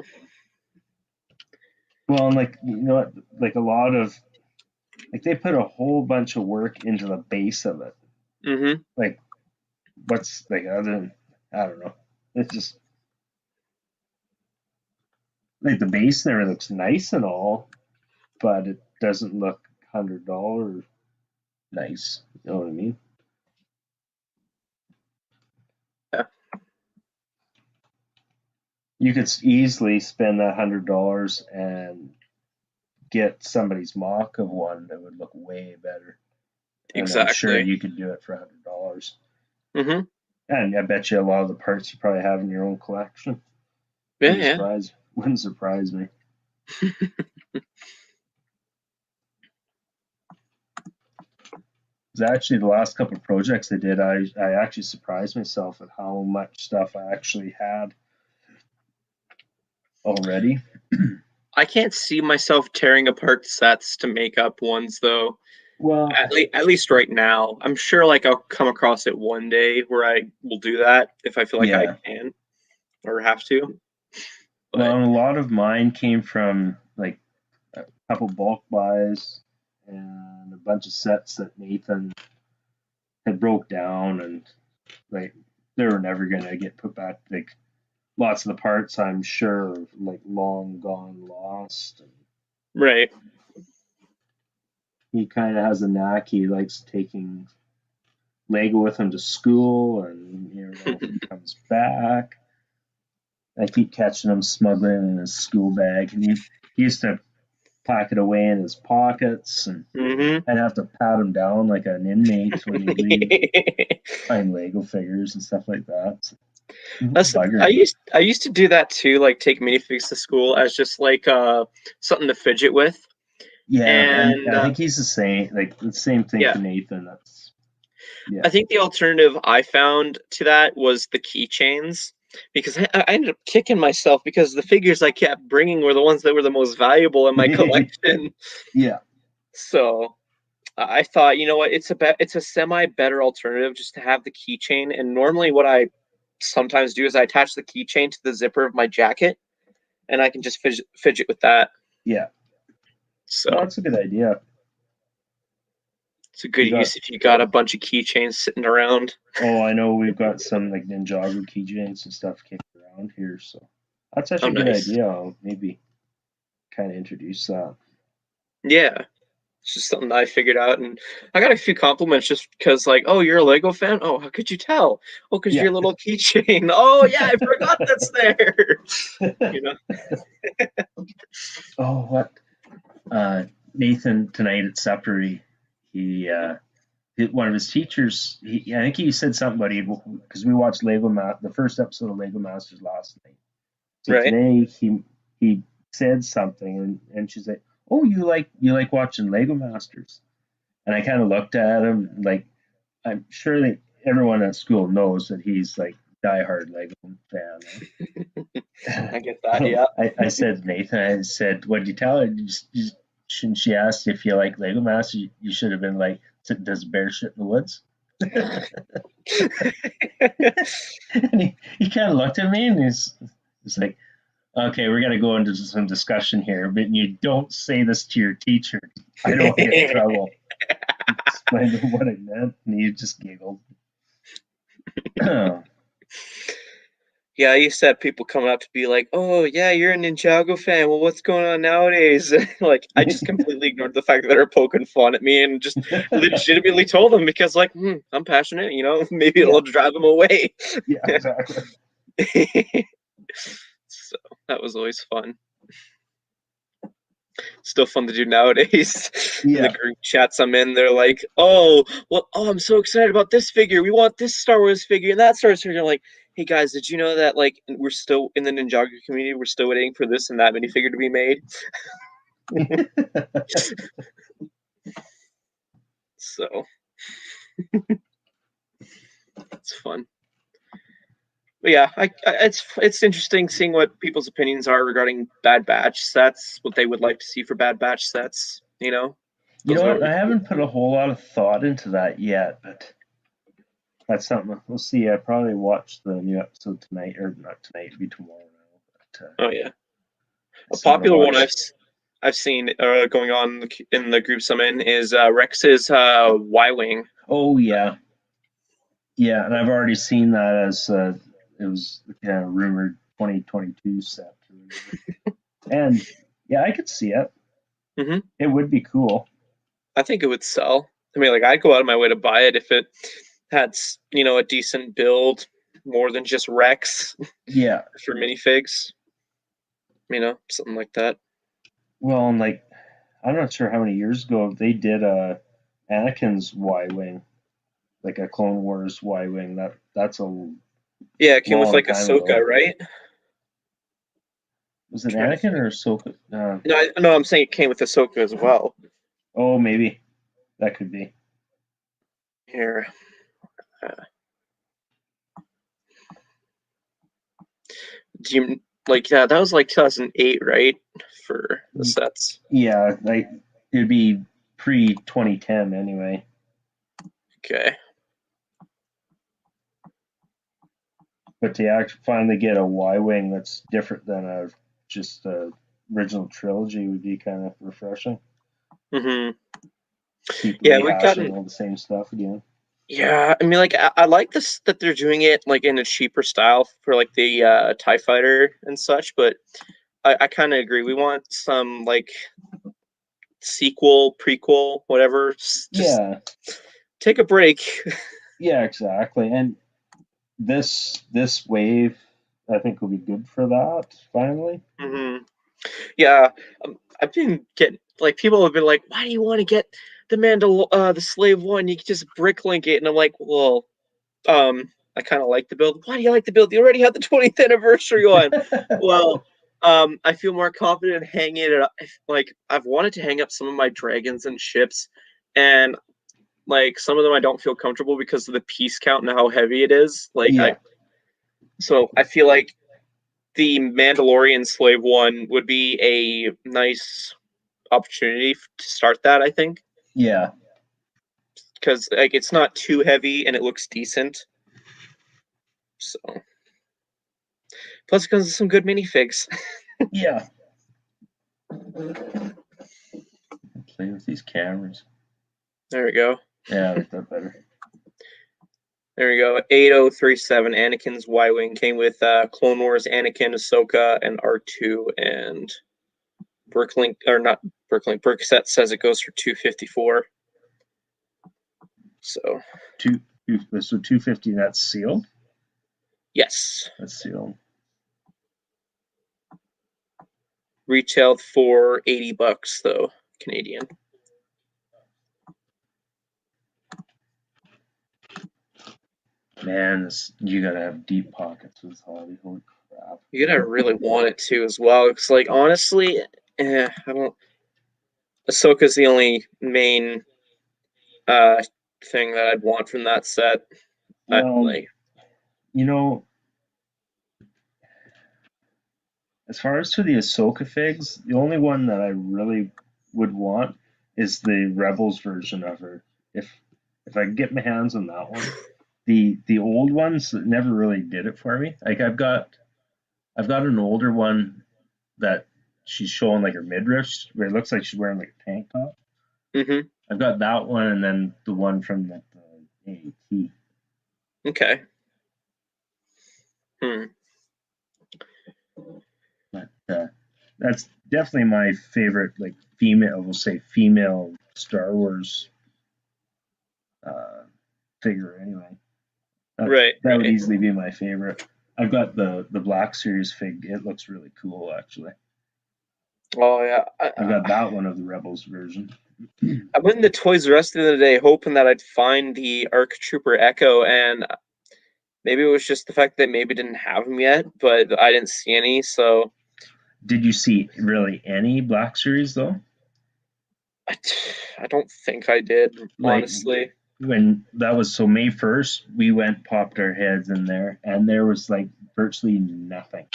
Well, and like you know what, like a lot of like they put a whole bunch of work into the base of it. mm-hmm. Like what's like other than I don't know. It's just like the base there looks nice and all, but it doesn't look $100 nice. You know what I mean? Yeah, You could easily spend that $100 and get somebody's mock of one that would look way better. And I'm sure exactly. you could do it for $100. Mm-hmm. And I bet you a lot of the parts you probably have in your own collection. Yeah, yeah. Wouldn't surprise me. It's actually the last couple of projects I did, I actually surprised myself at how much stuff I actually had already. I can't see myself tearing apart sets to make up ones though. Well, At least right now. I'm sure like I'll come across it one day where I will do that if I feel like I yeah. can or have to. Well, But and a lot of mine came from like a couple bulk buys and a bunch of sets that Nathan had broke down and like they were never gonna get put back. Like lots of the parts, I'm sure, are, like long gone lost. And Right. he kind of has a knack. He likes taking Lego with him to school, and you know, if he comes back, I keep catching him smuggling in his school bag, and he used to pack it away in his pockets, and Hmm. I'd have to pat him down like an inmate when he'd leave, find Lego figures and stuff like that. So, That's I bugger. used to do that too, like take minifigs to school as just like something to fidget with. Yeah, and And I think he's the same, like the same thing yeah, for Nathan. That's yeah, I think the alternative I found to that was the keychains because I ended up kicking myself because the figures I kept bringing were the ones that were the most valuable in my collection. yeah, So I thought, you know what, it's a semi better alternative just to have the keychain. And normally, what I sometimes do is I attach the keychain to the zipper of my jacket, and I can just fidget with that. yeah. Well, So that's a good idea. it's a good We got use if you got a bunch of keychains sitting around. Oh, I know we've got some like Ninjago keychains and stuff kicking around here, so that's Oh, actually a good nice. idea. I'll maybe kind of introduce that. Yeah. It's just something that I figured out, and I got a few compliments just because, like, oh, you're a Lego fan? Oh, how could you tell? Oh, because Yeah. your little keychain. Oh, yeah, I forgot that's there. You know? Oh, what? Nathan tonight at supper, one of his teachers, I think he said something about because we watched the first episode of Lego Masters last night. So Right? today he said something, and she's like, "Oh, you like watching Lego Masters?" And I kind of looked at him like I'm sure that everyone at school knows that he's like diehard Lego fan. Eh? I get that. Yeah. I said Nathan, I said, "What'd you tell her? Shouldn't she ask if you like Lego Masters? You should have been like, does bear shit in the woods?" And he kind of looked at me and he's like, "Okay, we're gonna go into some discussion here, but you don't say this to your teacher. I don't want to get in trouble." Explained to him what I meant, and he just giggled. Yeah, I used to have people coming up to be like, "Oh, yeah, you're a Ninjago fan. Well, what's going on nowadays?" Like, I just completely ignored the fact that they're poking fun at me and just legitimately told them because, like, I'm passionate. Maybe Yeah, it'll drive them away. yeah, exactly. So that was always fun. Still fun to do nowadays. In the Yeah, group chats I'm in, they're like, "Oh, well, oh, I'm so excited about this figure. We want this Star Wars figure and that Star Wars figure." I'm like, "Hey guys, did you know that like we're still in the Ninjago community? We're still waiting for this and that minifigure to be made." So it's fun. But yeah, it's interesting seeing what people's opinions are regarding Bad Batch sets, what they would like to see for Bad Batch sets. you Those know are what? always I cool. haven't put a whole lot of thought into that yet, but that's something we'll see. I probably watch the new episode tonight, or not tonight, it'll be tomorrow now. But Oh yeah. I A still gotta popular one watch. I've seen going on in the groups I'm in is Rex's Y-wing. Oh yeah, yeah, and I've already seen that as it was kind of rumored 2022 set or whatever. And yeah, I could see it. Hmm. It would be cool. I think it would sell. I mean, like I'd go out of my way to buy it if it had a decent build, more than just Rex Yeah. for minifigs. Something like that. Well, and like I'm not sure how many years ago they did Anakin's Y wing, like a Clone Wars Y wing. That's a Yeah, it came with long like time Ahsoka, ago. right? Was it Trying to Anakin think. or Ahsoka? No, no, I'm saying it came with Ahsoka as well. Oh, maybe that could be. Here, uh, do you like? Yeah, that was like 2008, right? For the sets. Yeah, like it'd be pre 2010 anyway. Okay. But to actually finally get a Y wing that's different than just a original trilogy would be kind of refreshing. Hmm. Keep Yeah, we've rehashing gotten all the same stuff again. Yeah, I mean, like I like this that they're doing it like in a cheaper style for like the TIE Fighter and such, but I kind of agree. We want some like sequel, prequel, whatever. Just Yeah, take a break. yeah, exactly. And this wave, I think, will be good for that. Finally, hmm Yeah, I've been getting like people have been like, "Why do you want to get the Slave One? You can just bricklink it." And I'm like, "Well, I kind of like the build. Why do you like the build? You already had the 20th anniversary one." Well, I feel more confident in hanging it up. Like I've wanted to hang up some of my dragons and ships, and like some of them I don't feel comfortable because of the piece count and how heavy it is. yeah, So I feel like the Mandalorian Slave One would be a nice opportunity to start that. I think yeah, because like it's not too heavy and it looks decent. So plus it comes with some good minifigs. yeah. Play with these cameras. There we go. Yeah, I like that better. There we go. 8037 Anakin's Y Wing came with Clone Wars, Anakin, Ahsoka, and R2. And Brooklink, or not Brooklink, Brickset says it goes for 254. So, So 250. That's sealed. yes. That's sealed. Retailed for $80 though, Canadian. Man, you gotta have deep pockets with Hobby. Holy crap! You gotta really want it to as well. It's like honestly, I don't. Ahsoka's the only main uh thing that I'd want from that set. Well, Like, you know, as far as to the Ahsoka figs, the only one that I really would want is the Rebels version of her. If if I can get my hands on that one, the old ones never really did it for me. Like I've got an older one that she's showing like her midriff, where it looks like she's wearing like a tank top. mm-hmm. I've got that one, and then the one from the AAT. Okay. Hmm. But that's definitely my favorite, like female, we'll say female Star Wars uh, figure. Anyway, that Right, that would right. easily be my favorite. I've got the Black Series fig. It looks really cool, actually. Oh yeah. I've got that one of the Rebels version. I went into Toys R Us the other day hoping that I'd find the ARC Trooper Echo, and maybe it was just the fact that maybe didn't have them yet, but I didn't see any. So Did you see really any Black Series though? I, I don't think I did, Like honestly. when that was so May 1st, we went popped our heads in there, and there was like virtually nothing.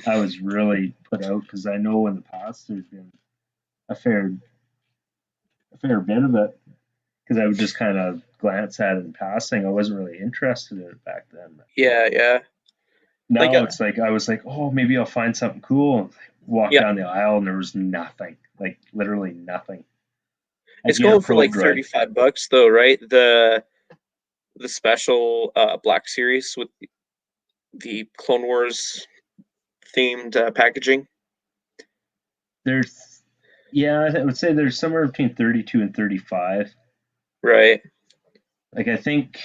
I was really put out because I know in the past there's been a fair bit of it because I would just kind of glance at it in passing. I wasn't really interested in it back then. But Yeah, yeah. Like, now it's like I was like, oh, maybe I'll find something cool. Walk yeah, down the aisle and there was nothing, like literally nothing. I'd it's get a going for probe like droid. $35 though, right? The special Black Series with the Clone Wars themed packaging. There's, yeah, I would say there's somewhere between 32 and 35. Right. Like I think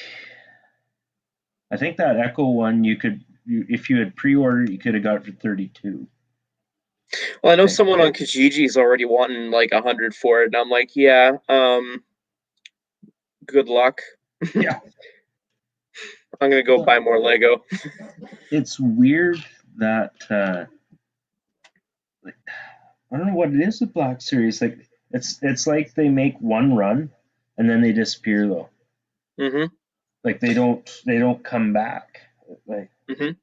that Echo one if you had pre-ordered, you could have got it for 32. Well, I know I think. someone on Kijiji is already wanting like 100 for it, and I'm like, yeah, good luck. Yeah, I'm gonna go buy more Lego. it's weird that like I don't know what it is with Black Series. Like it's like they make one run and then they disappear though. Mm-hmm. Like they don't come back. Like Mm-hmm.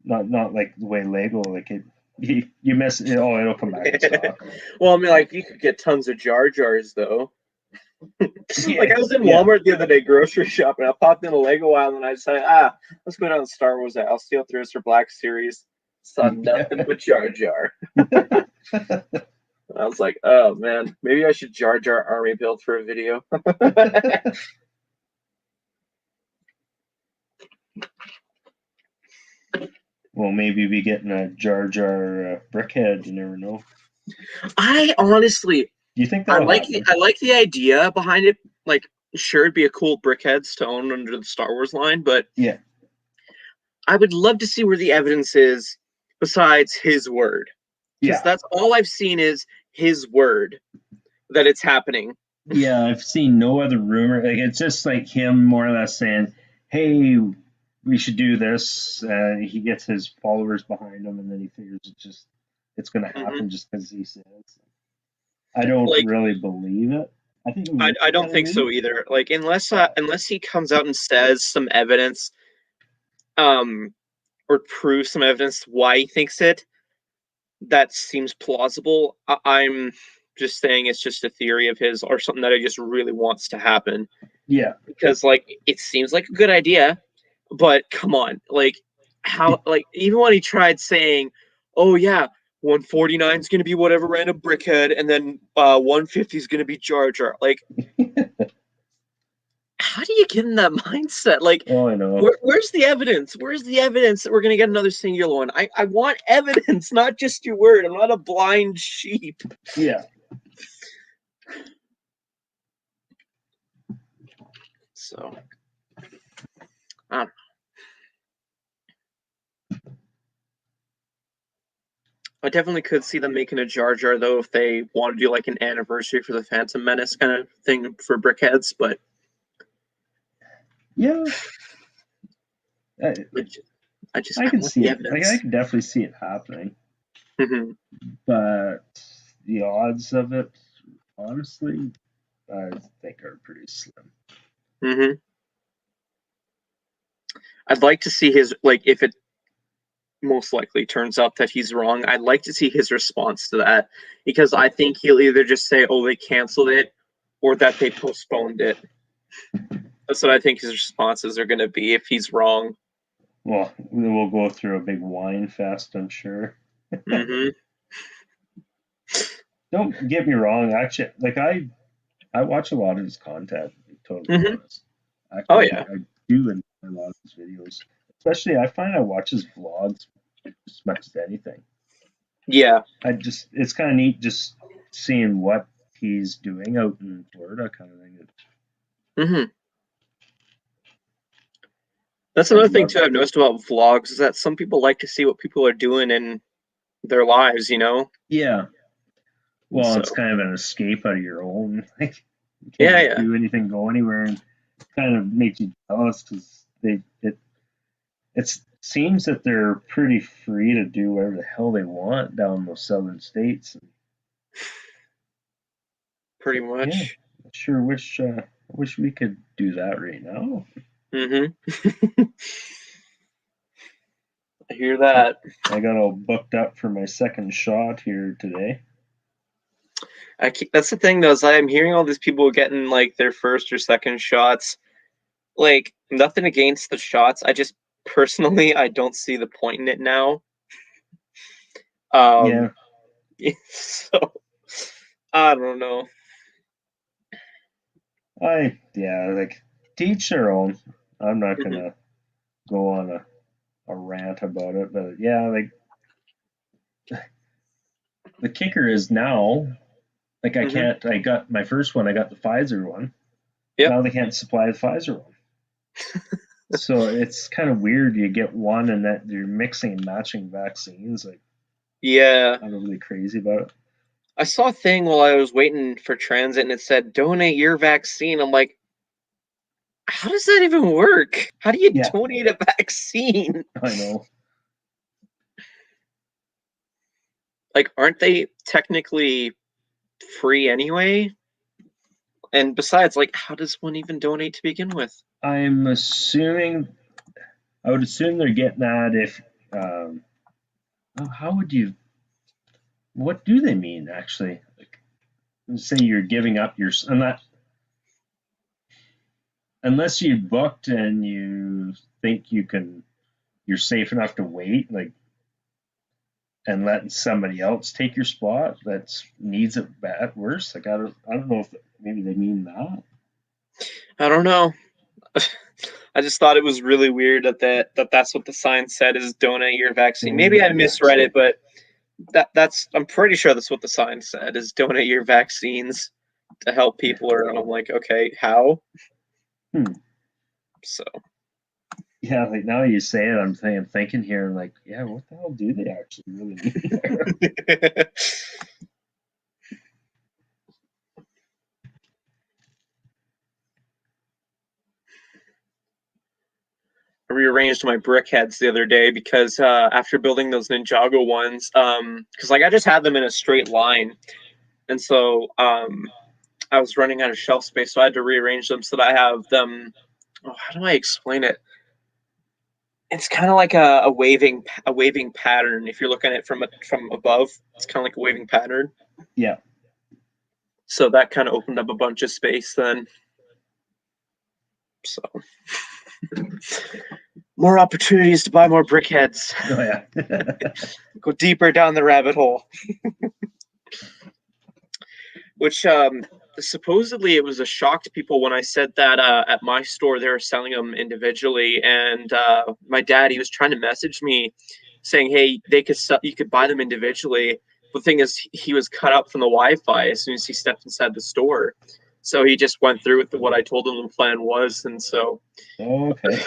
not like the way Lego like it. You miss it. Oh, it'll come back in stock. Well, I mean, like you could get tons of Jar Jars though. Like Yeah, I was in yeah. Walmart the other day grocery shopping. I popped in a Lego aisle and I decided, let's go down to Star Wars aisle. See if there's their Black Series. Saw nothing but Jar Jar. I was like, oh man, maybe I should Jar Jar army build for a video. Well, maybe be getting a Jar Jar Brickhead. You never know. I honestly, Do you think that'll happen? I like the idea behind it. Like, sure, it'd be a cool Brickheads to own under the Star Wars line, but Yeah. I would love to see where the evidence is besides his word, because Yeah. that's all I've seen is his word that it's happening. Yeah, I've seen no other rumor. Like it's just like him more or less saying, "Hey, we should do this." He gets his followers behind him, and then he figures it's going to Hmm. happen just because he says. I don't Like, really believe it. I think it I looks don't kind of think so neat. either. Like, unless he comes out and says some evidence, um, or proves some evidence why he thinks it, that seems plausible. I'm just saying it's just a theory of his or something that he just really wants to happen Yeah, because like it seems like a good idea, but come on, like how like even when he tried saying, "Oh yeah, 149 is going to be whatever random brickhead, and then 150 is going to be Jar Jar," like how do you get in that mindset? Like, oh, I know. where's the evidence? Where's the evidence that we're going to get another singular one? I want evidence, not just your word. I'm not a blind sheep. Yeah, So, I don't know. I definitely could see them making a Jar Jar though if they want to do like an anniversary for the Phantom Menace kind of thing for Brickheads, but yeah. I just, I I can want see the it. Like I evidence. can definitely see it happening, Hmm. but the odds of it, honestly, I think are pretty slim. Hmm. I'd like to see his like if it most likely turns out that he's wrong. I'd like to see his response to that because I think he'll either just say, "Oh, they canceled it," or that they postponed it. That's what I think his responses are going to be if he's wrong. Well, we'll go through a big wine fest, I'm sure. Hmm. Don't get me wrong. Actually, like I watch a lot of his content. To be totally Hmm. honest. Oh Actually, yeah, I do enjoy a lot of his videos. Especially, I find I watch his vlogs as much as anything. yeah. It's kind of neat just seeing what he's doing out in Florida, kind of thing. Hmm. That's I another thing love. too I've noticed about vlogs is that some people like to see what people are doing in their lives, you know? Yeah. Well, So it's kind of an escape out of your own. Like you yeah, can't yeah. do anything, go anywhere, and kind of makes you jealous because it seems that they're pretty free to do whatever the hell they want down those southern states. Pretty Yeah, much. I sure wish we could do that right now. Hmm. I hear I, that. I got all booked up for my second shot here today. That's the thing though, is I'm hearing all these people getting like their first or second shots. Like nothing against the shots. I just personally I don't see the point in it now. Um Yeah, so I don't know. like teach their own. I'm not Hmm. gonna go on a rant about it, but yeah, like the kicker is now, like I Hmm. can't. I got my first one. I got the Pfizer one. Yep. Now they can't supply the Pfizer one. So it's kind of weird. You get one and that you're mixing and matching vaccines. Like Yeah. I'm not really crazy about it. I saw a thing while I was waiting for transit and it said donate your vaccine. I'm like, how does that even work? How do you Yeah, donate a vaccine? I know. Like, aren't they technically free anyway? And besides, like, how does one even donate to begin with? I'm assuming. I would assume they're getting at if. Um, how would you? What do they mean actually? Like, say you're giving up your. Unless you booked and you think you're safe enough to wait, like and letting somebody else take your spot that needs it bad worse. I don't know if maybe they mean that. I don't know. I just thought it was really weird that's what the sign said is donate your vaccine. Maybe I misread it, but that's I'm pretty sure that's what the sign said is donate your vaccines to help people. Or I'm like, okay, how? So yeah, like now you say it, I'm thinking here, like, yeah, what the hell do they actually really mean there? I rearranged my brick heads the other day because after building those Ninjago ones, because like I just had them in a straight line, and so I was running out of shelf space, so I had to rearrange them so that I have them. Oh, how do I explain it? It's kind of like a waving pattern. If you're looking at it from above, it's kind of like a waving pattern. Yeah. So that kind of opened up a bunch of space then. So more opportunities to buy more brickheads. Oh yeah. Go deeper down the rabbit hole. Which supposedly it was a shock to people when I said that at my store they were selling them individually, and my dad, he was trying to message me saying, hey, you could buy them individually. The thing is, he was cut out from the Wi-Fi as soon as he stepped inside the store, so he just went through with what I told him the plan was. And so okay.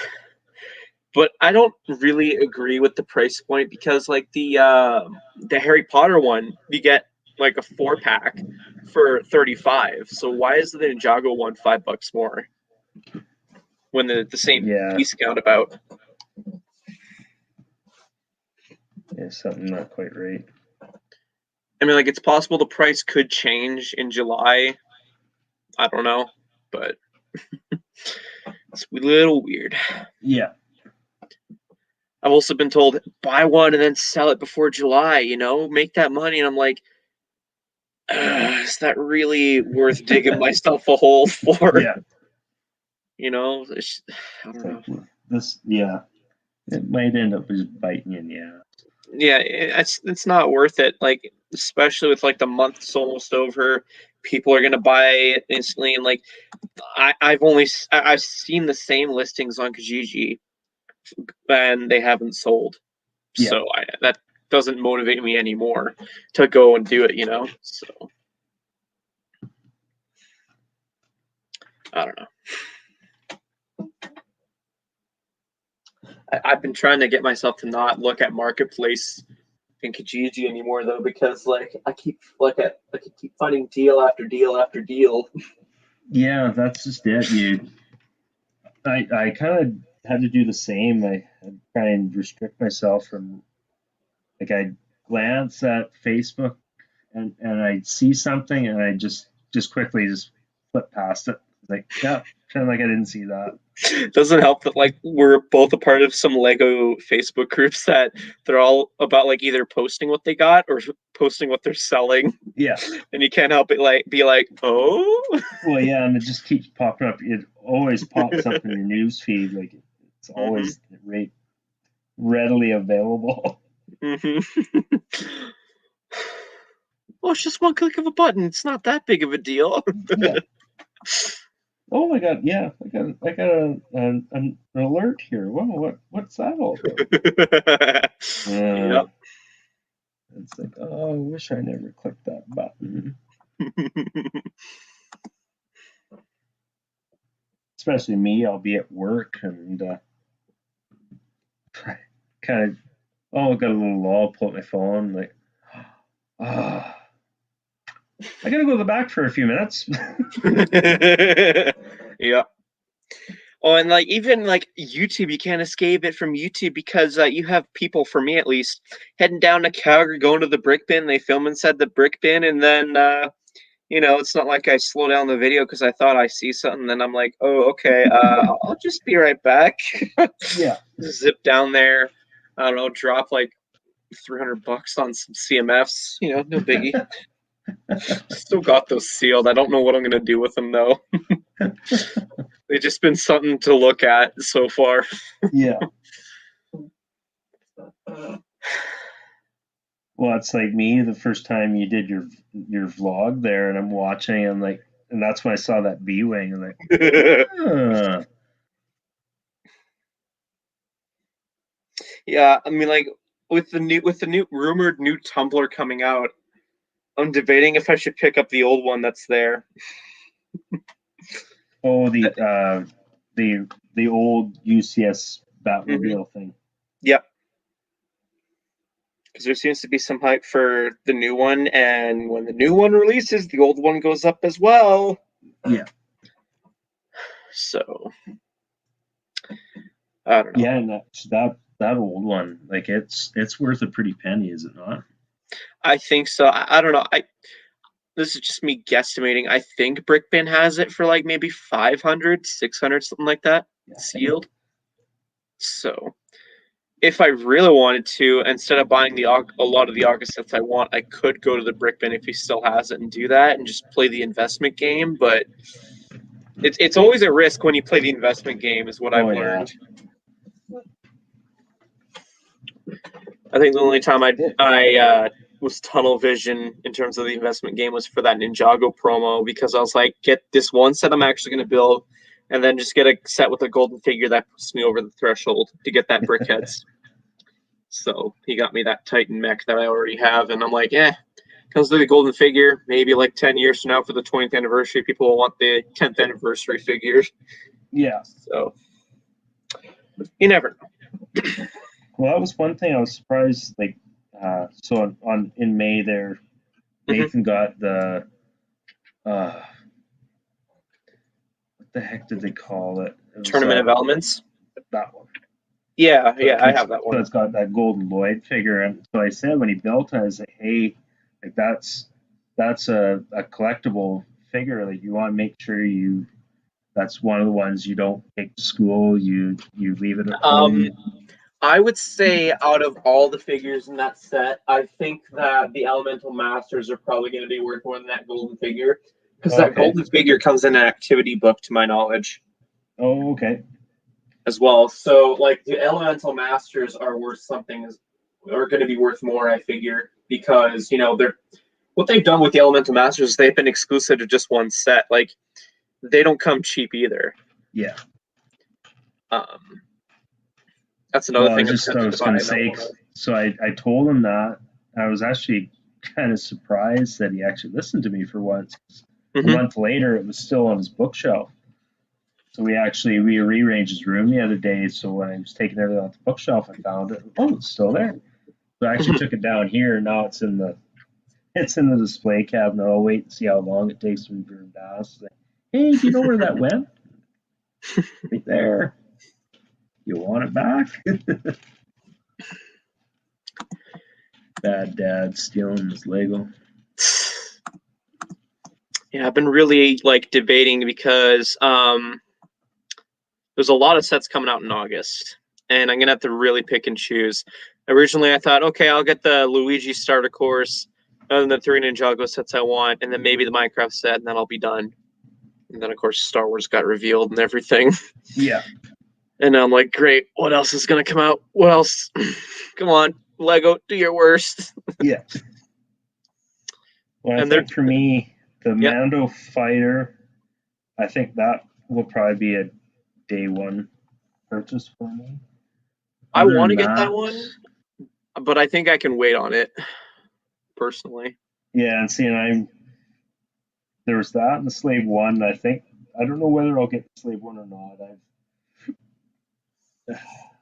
But I don't really agree with the price point, because like the Harry Potter one, you get like a 4-pack for 35. So why is the Ninjago one $5 more when the same piece count about? Yeah, something not quite right. I mean, like, it's possible the price could change in July. I don't know, but it's a little weird. Yeah. I've also been told, buy one and then sell it before July, make that money. And I'm like, is that really worth digging myself a hole for? Yeah. I don't know. It might end up just biting you in the ass. Yeah, it's not worth it. Like, especially with like the month's almost over, people are gonna buy it instantly, and like I've seen the same listings on Kijiji, and they haven't sold. Yeah. So that doesn't motivate me anymore to go and do it. So I don't know. I've been trying to get myself to not look at Marketplace in Kijiji anymore, though, because like I keep finding deal after deal after deal. Yeah, that's just it. I kind of had to do the same. I try and restrict myself from, like, I glance at Facebook and I see something and I just quickly just flip past it. Like, yeah, kind of like I didn't see that. Doesn't help that like we're both a part of some Lego Facebook groups that they're all about like either posting what they got or posting what they're selling. Yeah. And you can't help it be like, oh. Well, yeah, and it just keeps popping up. It always pops up in your news feed. Like, it's always readily available. Mm-hmm. Well, it's just one click of a button. It's not that big of a deal. Yeah. Oh my God! Yeah, I got an alert here. Whoa, what's that all about? Yep. It's like, oh, I wish I never clicked that button. Especially me, I'll be at work and kind of, oh, got a little lull, pull up my phone, like, ah. I gotta go to the back for a few minutes. Yeah. Oh, and like even like YouTube, you can't escape it from YouTube because you have people, for me at least, heading down to Calgary, going to the brick bin. They film inside the brick bin, and then it's not like I slow down the video because I thought I see something. Then I'm like, oh, okay, I'll just be right back. Yeah. Zip down there. I don't know, drop like $300 on some CMFs. No biggie. Still got those sealed. I don't know what I'm gonna do with them though. They've just been something to look at so far. Yeah. Well, it's like me the first time you did your vlog there, and I'm watching, and like, and that's when I saw that B-wing, and like, Yeah, I mean, like with the new rumored new tumbler coming out, I'm debating if I should pick up the old one that's there. Oh, the old UCS Batmobile thing. Yep. Because there seems to be some hype for the new one, and when the new one releases, the old one goes up as well. Yeah. So I don't know. Yeah, and that old one, like it's worth a pretty penny, is it not? I think so. I don't know. This is just me guesstimating. I think Brickbin has it for like maybe 500, 600, something like that, Yeah. sealed. So if I really wanted to, instead of buying a lot of the August sets I want, I could go to the Brickbin if he still has it and do that and just play the investment game. But it's always a risk when you play the investment game, is what I've learned. I think the only time I was tunnel vision in terms of the investment game was for that Ninjago promo, because I was like, get this one set I'm actually going to build, and then just get a set with a golden figure that puts me over the threshold to get that Brickheads. So he got me that Titan mech that I already have, and I'm like, comes to the golden figure. Maybe like 10 years from now for the 20th anniversary, people will want the 10th anniversary figures. Yeah. So you never know. Well, that was one thing I was surprised. Like, so in May there, Nathan got the what the heck did they call it? It was, Tournament of Elements. That one. Yeah, I have that one. So it's got that Golden Lloyd figure, and so I said when he built it, I was like, hey, like that's a collectible figure. Like you want to make sure that's one of the ones you don't take to school. You leave it at home. I would say out of all the figures in that set, I think that the Elemental Masters are probably going to be worth more than that golden figure, because that golden figure comes in an activity book, to my knowledge. Oh, okay. As well, so like the Elemental Masters are worth something, are going to be worth more, I figure, because they're what they've done with the Elemental Masters is they've been exclusive to just one set. Like they don't come cheap either. Yeah. That's another thing. I was going to say, so I told him that. I was actually kind of surprised that he actually listened to me for once. A month later, it was still on his bookshelf. So we rearranged his room the other day. So when I was taking everything off the bookshelf, I found it. Oh, it's still there. So I actually took it down here. Now it's in the display cabinet. I'll wait and see how long it takes to return to us. Hey, do you know where that went? Right there. You want it back? Bad dad stealing his Lego. Yeah, I've been really debating because there's a lot of sets coming out in August, and I'm gonna have to really pick and choose. Originally, I thought, okay, I'll get the Luigi starter course, and the 3 Ninjago sets I want, and then maybe the Minecraft set, and then I'll be done. And then, of course, Star Wars got revealed and everything. Yeah. And I'm like, great, what else is going to come out? What else? Come on, Lego, do your worst. Yeah. Well, I think for me, the Mando Fighter, I think that will probably be a day one purchase for me. I want to get that one, but I think I can wait on it, personally. Yeah, and seeing there was that and the Slave 1. I don't know whether I'll get the Slave 1 or not.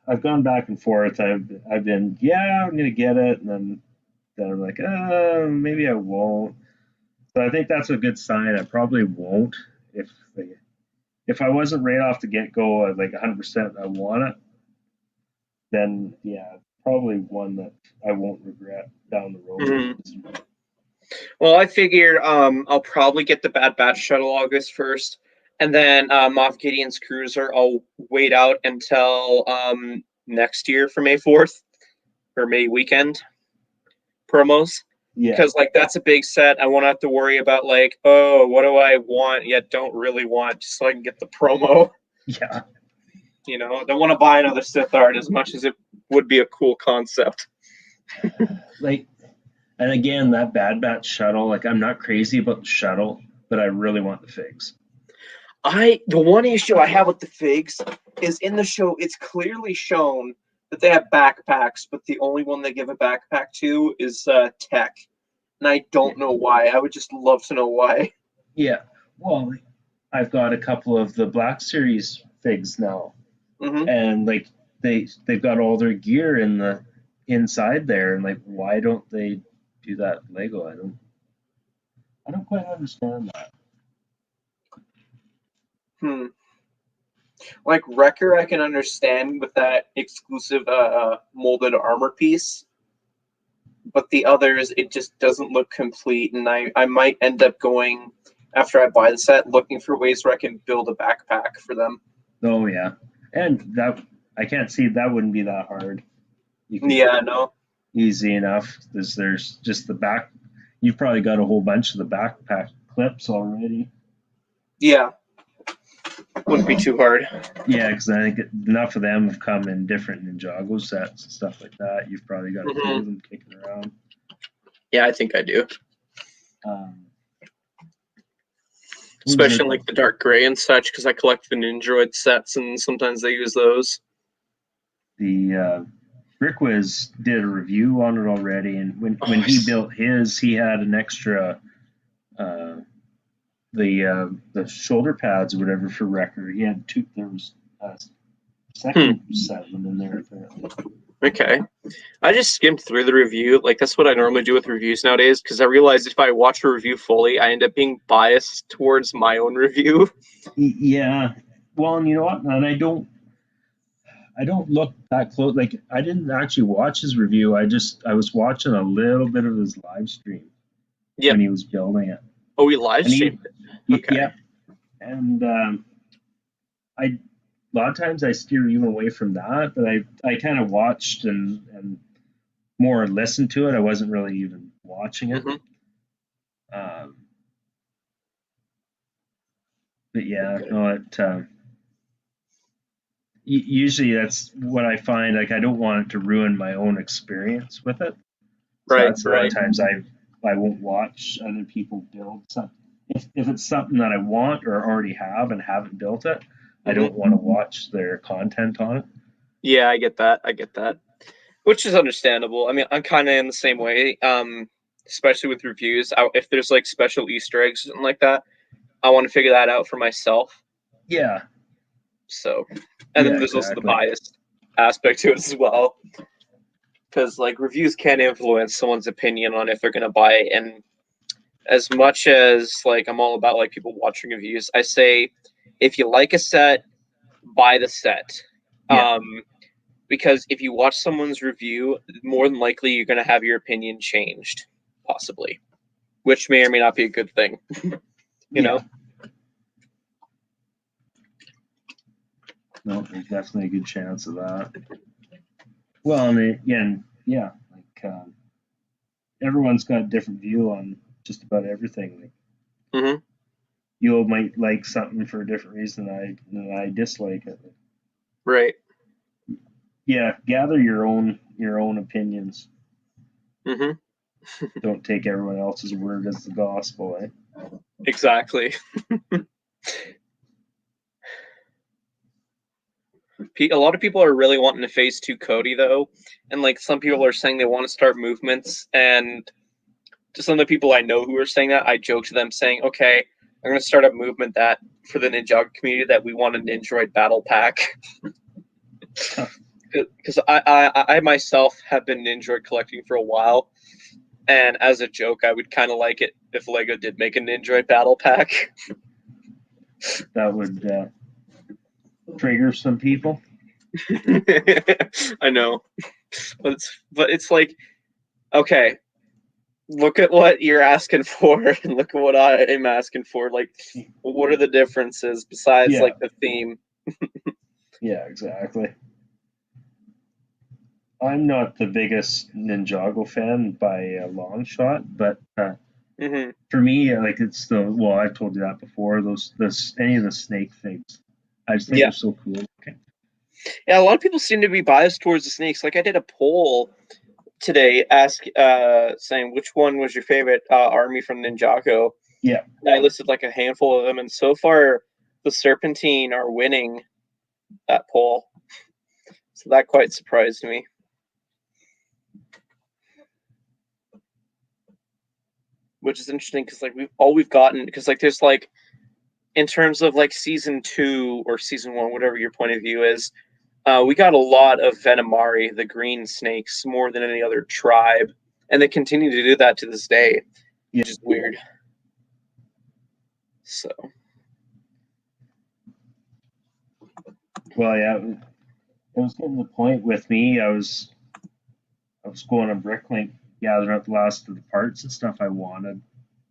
I've gone back and forth. I've been, I'm going to get it, and then I'm like, maybe I won't. So I think that's a good sign. I probably won't. If I wasn't right off the get-go, like 100% I want it, then probably one that I won't regret down the road. Well, I figured I'll probably get the Bad Batch shuttle August 1st, and then Moff Gideon's Cruiser I'll wait out until next year for May 4th or May weekend promos. Yeah. Because that's a big set. I won't have to worry about what do I want yet don't really want, just so I can get the promo. Yeah. I don't want to buy another Sith art as much as it would be a cool concept. And again, that Bad Batch shuttle, I'm not crazy about the shuttle, but I really want the figs. The one issue I have with the figs is in the show, it's clearly shown that they have backpacks, but the only one they give a backpack to is Tech, and I don't know why. I would just love to know why. Yeah. Well, I've got a couple of the Black Series figs now, Hmm. and like they've got all their gear in the inside there, and like why don't they do that Lego? I don't quite understand that. Hmm. Like Wrecker, I can understand with that exclusive molded armor piece, but the others, it just doesn't look complete, and I might end up going, after I buy the set, looking for ways where I can build a backpack for them. Oh yeah, and that I can't see that wouldn't be that hard. You can Yeah, no. easy enough. There's just the back. You've probably got a whole bunch of the backpack clips already. Yeah. Wouldn't be too hard. Yeah, because I think enough of them have come in different Ninjago sets and stuff like that. You've probably got a few of them kicking around. Yeah, I think I do. Especially like the dark gray and such, because I collect the Ninjroid sets, and sometimes they use those. The Brickwiz did a review on it already, and when he built his, he had an extra the shoulder pads or whatever for Wrecker. He had two. There was a second set of them in there apparently. Okay. I just skimmed through the review. Like, that's what I normally do with reviews nowadays, because I realize if I watch a review fully, I end up being biased towards my own review. Yeah. Well, and you know what? And I don't look that close. Like, I didn't actually watch his review. I was watching a little bit of his live stream when he was building it. Oh, he live streamed it? Okay. Yeah. And a lot of times I steer even away from that, but I kind of watched and more listened to it. I wasn't really even watching it. But yeah, no, it usually that's what I find. Like, I don't want it to ruin my own experience with it. So that's a lot of times I won't watch other people build something. If it's something that I want or already have and haven't built it, I don't want to watch their content on it. Yeah, I get that. Which is understandable. I mean, I'm kind of in the same way, especially with reviews. If there's like special Easter eggs and like that, I want to figure that out for myself. Yeah. So, and then there's also the bias aspect to it as well, because like reviews can influence someone's opinion on if they're gonna buy it. And as much as like I'm all about like people watching reviews, I say if you like a set, buy the set. Yeah. Because if you watch someone's review, more than likely you're going to have your opinion changed, possibly, which may or may not be a good thing. you know? No, there's definitely a good chance of that. Well, and again, yeah, like everyone's got a different view on just about everything. Like, you might like something for a different reason than I dislike it. Right. Yeah, gather your own opinions. Don't take everyone else's word as the gospel, eh? Exactly. A lot of people are really wanting to phase 2 Cody though, and like some people are saying they want to start movements, and to some of the people I know who are saying that, I joke to them saying, okay, I'm going to start a movement that for the Ninjago community that we want an Ninjroid battle pack. Because I myself have been Ninjroid collecting for a while, and as a joke, I would kind of like it if Lego did make a Ninjroid battle pack. That would trigger some people. I know, but it's like, okay, look at what you're asking for, and look at what I am asking for. Like, what are the differences besides like the theme? Yeah, exactly. I'm not the biggest Ninjago fan by a long shot, but for me, like it's I've told you that before. Any of the snake things, I just think they're so cool. Okay. Yeah, a lot of people seem to be biased towards the snakes. Like I did a poll today, saying which one was your favorite army from Ninjago. Yeah, and I listed like a handful of them, and so far the Serpentine are winning that poll. So that quite surprised me. Which is interesting because like we've gotten, because like there's like, in terms of like season 2 or season 1, whatever your point of view is, we got a lot of Venomari, the green snakes, more than any other tribe, and they continue to do that to this day, which is weird. So, well, yeah, it was getting to the point with me. I was going on Bricklink, gathering up the last of the parts and stuff I wanted,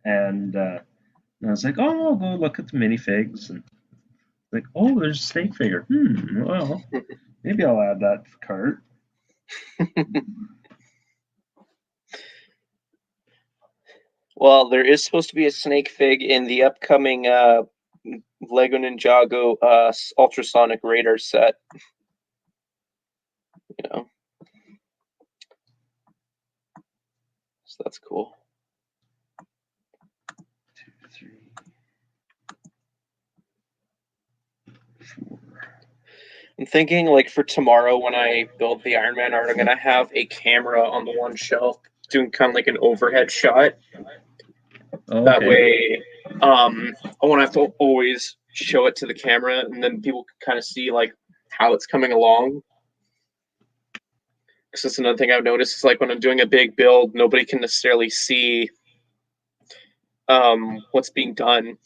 and I was like, oh, I'll go look at the minifigs, and like, oh, there's a snake figure. Well, maybe I'll add that to the cart. well, there is supposed to be a snake fig in the upcoming Lego Ninjago ultrasonic radar set. You know, so that's cool. 2, 3, 4. I'm thinking like for tomorrow when I build the Iron Man art, I'm gonna have a camera on the one shelf doing kind of like an overhead shot. Oh, That okay. way, I won't have to always show it to the camera, and then people can kind of see like how it's coming along. Because that's another thing I've noticed is like when I'm doing a big build, nobody can necessarily see what's being done.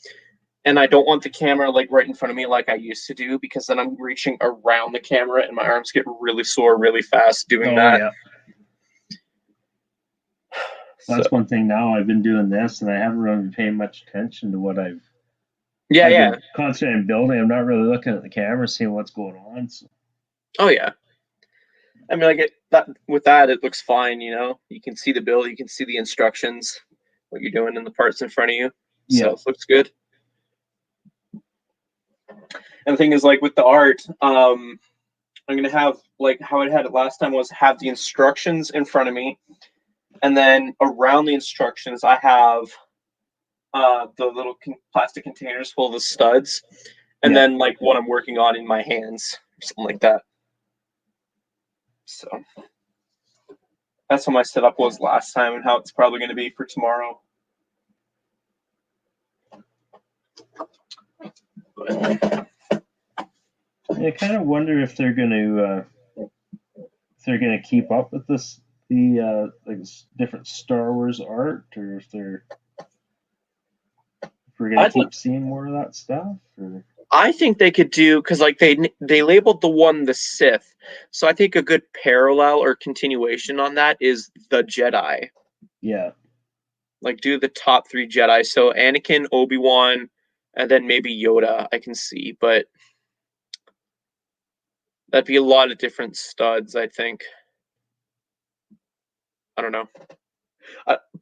And I don't want the camera like right in front of me like I used to do, because then I'm reaching around the camera and my arms get really sore really fast doing that. Yeah. That's one thing now. I've been doing this, and I haven't really been paying much attention to what I've been concentrating on building. I'm not really looking at the camera, seeing what's going on. So. Oh yeah. I mean, like that with that, it looks fine. You know, you can see the build, you can see the instructions, what you're doing, and the parts in front of you. So it looks good. And the thing is, like with the art, I'm gonna have like how I had it last time was have the instructions in front of me, and then around the instructions I have the little plastic containers full of the studs, and then like what I'm working on in my hands, or something like that. So that's how my setup was last time, and how it's probably going to be for tomorrow. I kind of wonder if they're going to keep up with this like different Star Wars art, or if we're going to keep seeing more of that stuff. Or? I think they could do, because like they labeled the one the Sith, so I think a good parallel or continuation on that is the Jedi. Yeah. Like do the top 3 Jedi, so Anakin, Obi-Wan, and then maybe Yoda. I can see, but that'd be a lot of different studs, I think. I don't know.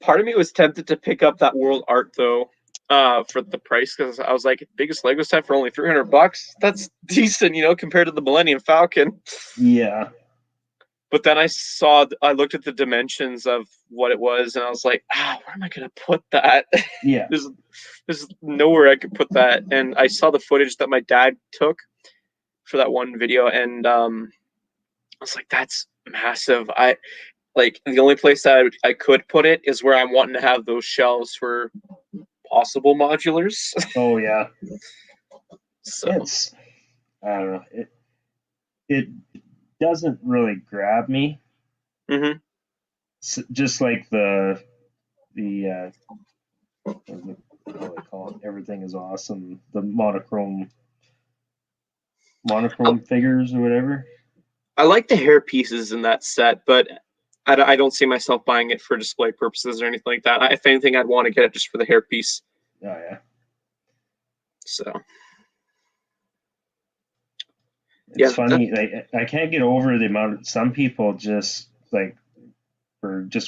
Part of me was tempted to pick up that world art though, for the price, because I was like, biggest Lego set for only $300. That's decent, you know, compared to the Millennium Falcon. Yeah. But then I looked at the dimensions of what it was, and I was like, where am I gonna put that? Yeah. there's nowhere I could put that. And I saw the footage that my dad took for that one video, and I was like, that's massive. Like the only place that I could put it is where I'm wanting to have those shelves for possible modulars. Oh yeah. So I don't know. It doesn't really grab me. Mm-hmm. Just like the what do they call it? Everything is awesome. The monochrome figures or whatever. I like the hair pieces in that set, but I don't see myself buying it for display purposes or anything like that. If anything, I'd want to get it just for the hair piece. Oh yeah. So it's funny. Like I can't get over the amount of some people just like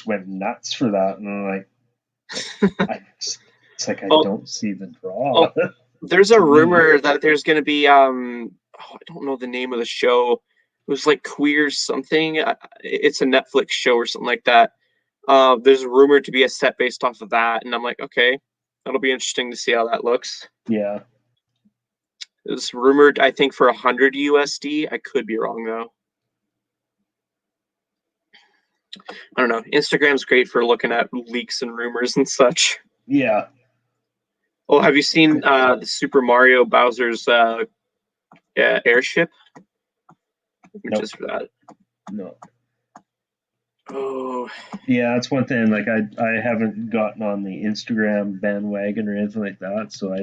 went nuts for that, and I'm like it's like I don't see the draw. There's a rumor that there's going to be I don't know the name of the show. It was like Queer something. It's a Netflix show or something like that. There's rumored to be a set based off of that, and I'm like, okay, that'll be interesting to see how that looks. Yeah. It was rumored, I think, for 100 USD. I could be wrong though. I don't know. Instagram's great for looking at leaks and rumors and such. Yeah. Oh, have you seen the Super Mario Bowser's airship? Nope. Just for that. No. Oh, Yeah, that's one thing. Like I haven't gotten on the Instagram bandwagon or anything like that, so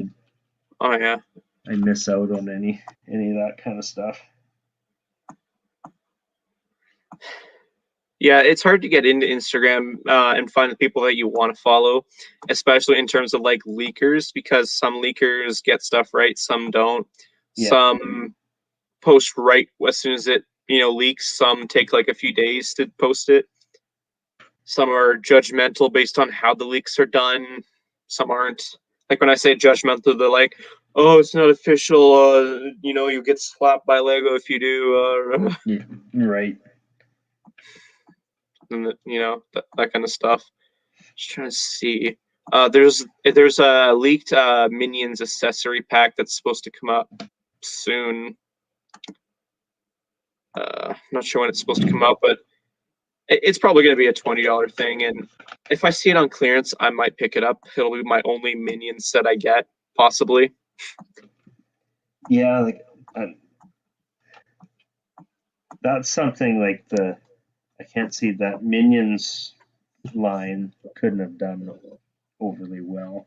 oh yeah. I miss out on any of that kind of stuff. Yeah, it's hard to get into Instagram and find the people that you want to follow, especially in terms of like leakers, because some leakers get stuff right, some don't. Yeah. Some post right as soon as it leaks. Some take like a few days to post it. Some are judgmental based on how the leaks are done. Some aren't. Like when I say judgmental, they're like, "Oh, it's not official. You get slapped by Lego if you do." Yeah, right. And that kind of stuff. Just trying to see. There's a leaked Minions accessory pack that's supposed to come up soon. Not sure when it's supposed to come out, but it's probably going to be a $20 thing. And if I see it on clearance, I might pick it up. It'll be my only Minion set I get, possibly. Yeah, like that's something like I can't see that Minions line couldn't have done overly well.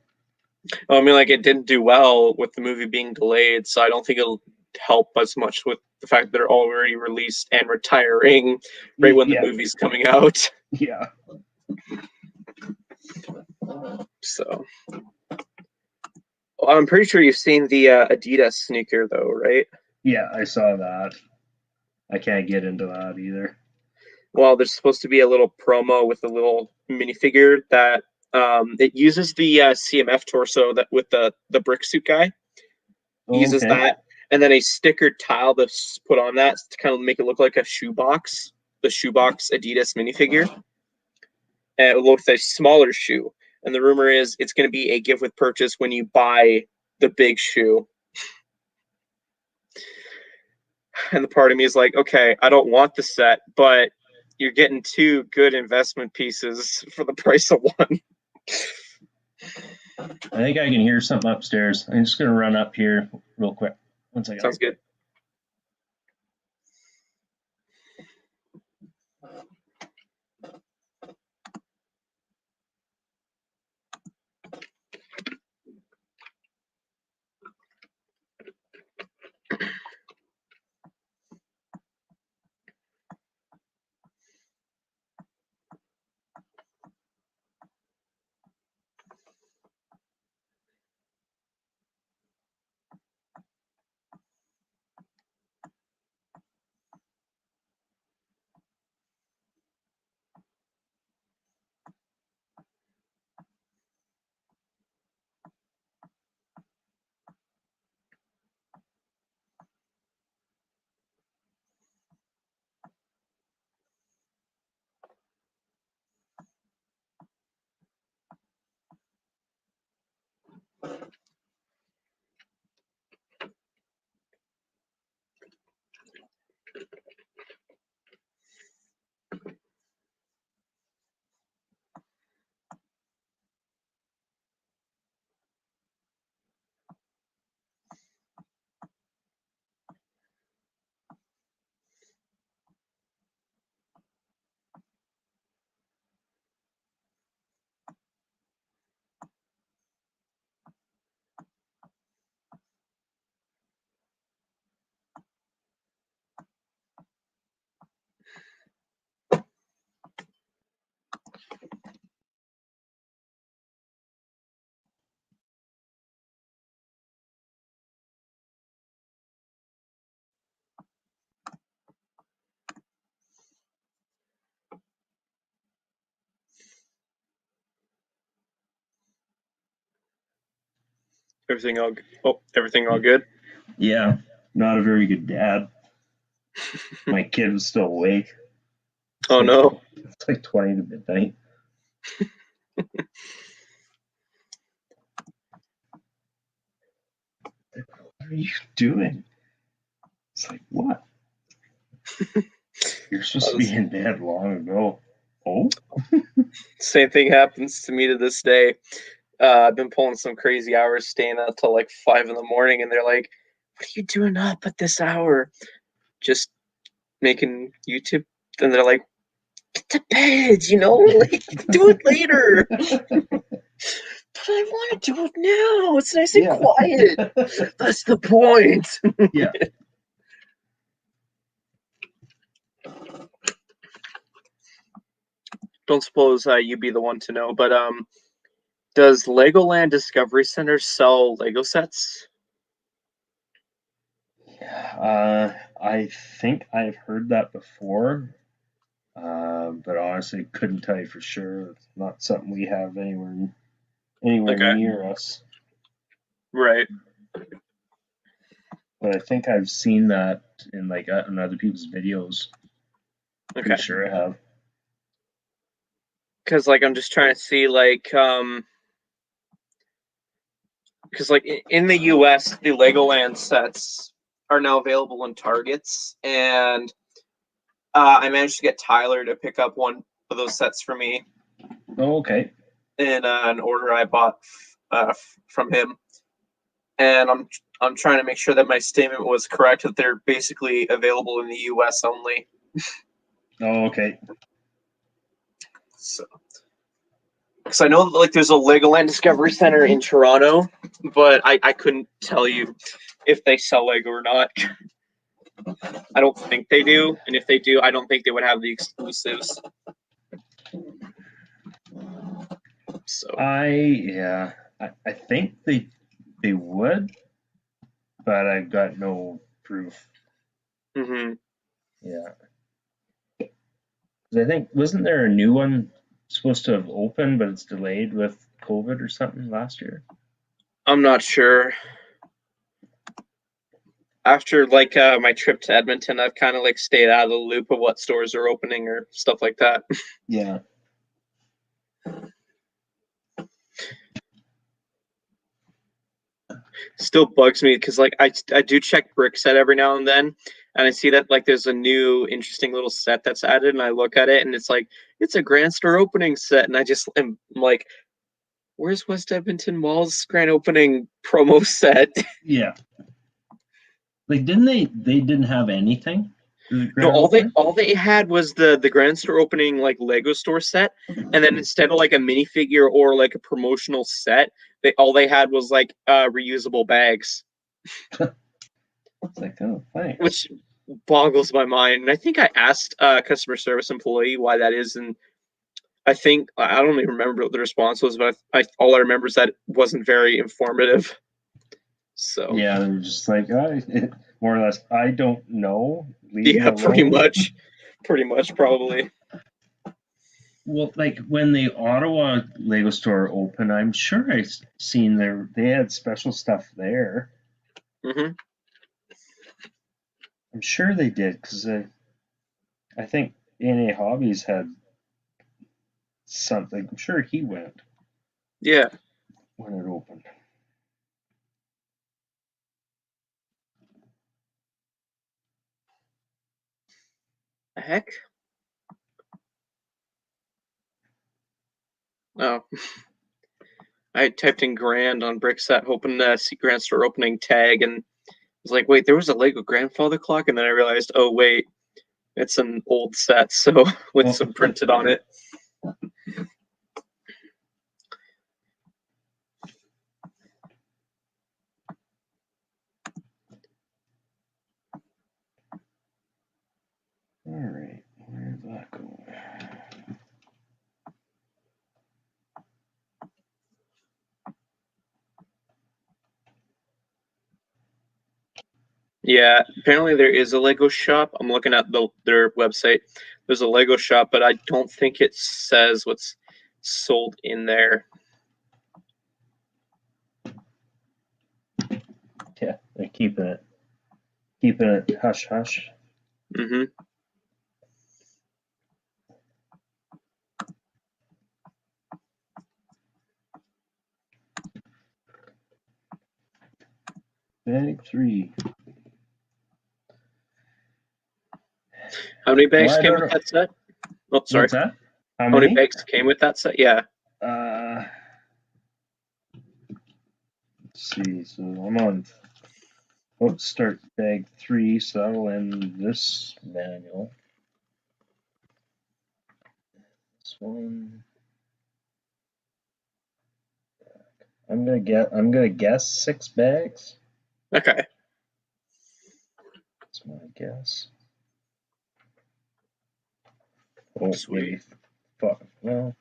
I mean, like it didn't do well with the movie being delayed, so I don't think it'll help as much with the fact that they're already released and retiring right when the movie's coming out. Yeah. So, well, I'm pretty sure you've seen the Adidas sneaker, though, right? Yeah, I saw that. I can't get into that either. Well, there's supposed to be a little promo with a little minifigure that it uses the CMF torso that with the brick suit guy. He uses that, and then a stickered tile that's put on that to kind of make it look like a shoebox, the shoebox Adidas minifigure, and with a smaller shoe. And the rumor is it's going to be a gift with purchase when you buy the big shoe. And the part of me is like, okay, I don't want the set, but you're getting two good investment pieces for the price of one. I think I can hear something upstairs. I'm just going to run up here real quick. 1 second. Sounds good. Everything all good? Yeah, not a very good dad. My kid was still awake. Oh no. It's like 20 to midnight. What are you doing? It's like, what? You're supposed to be in bed long ago. Oh, Same thing happens to me to this day. I've been pulling some crazy hours, staying up till like 5 in the morning, and they're like, "What are you doing up at this hour?" Just making YouTube. And they're like, "Get to bed, like do it later." But I want to do it now. It's nice and yeah. quiet. That's the point. Yeah. Don't suppose you'd be the one to know, but does Legoland Discovery Center sell Lego sets? I think I've heard that before, but honestly, couldn't tell you for sure. It's not something we have anywhere Okay, near us. right. But I think I've seen that in like in other people's videos. Okay, Pretty sure I have. because like I'm just trying to see because like in the U.S. the Legoland sets are now available in Targets, and I managed to get Tyler to pick up one of those sets for me Oh, okay. in an order I bought from him, and I'm trying to make sure that my statement was correct, that they're basically available in the U.S. only. Oh, okay. So, because I know like there's a Legoland Discovery Center in Toronto, but I couldn't tell you if they sell Lego or not. I don't think they do, and if they do, I don't think they would have the exclusives. So Yeah. I think they would, but I've got no proof. hmm Yeah. 'Cause I think wasn't there a new one supposed to have opened, but it's delayed with COVID or something last year? I'm not sure. After like my trip to Edmonton, I've kind of like stayed out of the loop of what stores are opening or stuff like that. Yeah. Still bugs me because like I do check Brickset every now and then, and I see that like there's a new interesting little set that's added, and I look at it and it's like it's a Grand Store opening set, and I just am like, where's West Edmonton Mall's grand opening promo set? Yeah. Like, didn't they didn't have anything for the No, grand opening? all they had was the Grand Store opening like Lego store set, and then instead of like a minifigure or like a promotional set, they had was like reusable bags, It's like, oh, thanks. which boggles my mind. And I think I asked a customer service employee why that is, and I think I don't even remember what the response was, but all I remember is that it wasn't very informative. So Yeah, they're just like, more or less, I don't know. Leave me yeah, alone. pretty much probably. Well, like when the Ottawa Lego store opened, I'm sure I seen they had special stuff there. hmm I'm sure they did because I think NA Hobbies had something. I'm sure he went Yeah. when it opened. The heck? Oh. I typed in Grand on Brickset, hoping to see Grand Store opening tag, and was like, wait, there was a Lego grandfather clock, and then I realized, oh wait, it's an old set, so with Oh, some printed on it. all right. Where'd that go? Yeah, apparently there is a Lego shop. I'm looking at their website. There's a Lego shop, but I don't think it says what's sold in there. Yeah, they're keeping it hush hush. hmm Bag 3. How many Well, bags I came don't with know. that set? Oh, sorry. What's that? How How many many? bags came with that set? Yeah. Let's see. So I'm on. Let's start bag 3, so that'll end this manual. This one. I'm gonna guess 6 bags. Okay. That's my guess. Oh, Sweet. maybe 5. Well,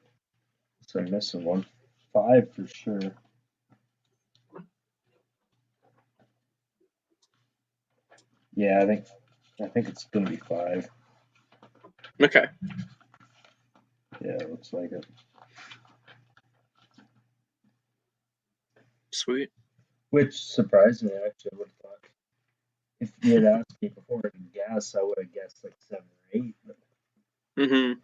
so I'm missing one. 5 for sure. Yeah, I think it's gonna be 5. Okay. Yeah, it looks like it. Sweet. Which surprised me, actually. I would have thought if you had asked me before to guess, I would have guessed like 7 or 8. But Mm-hmm.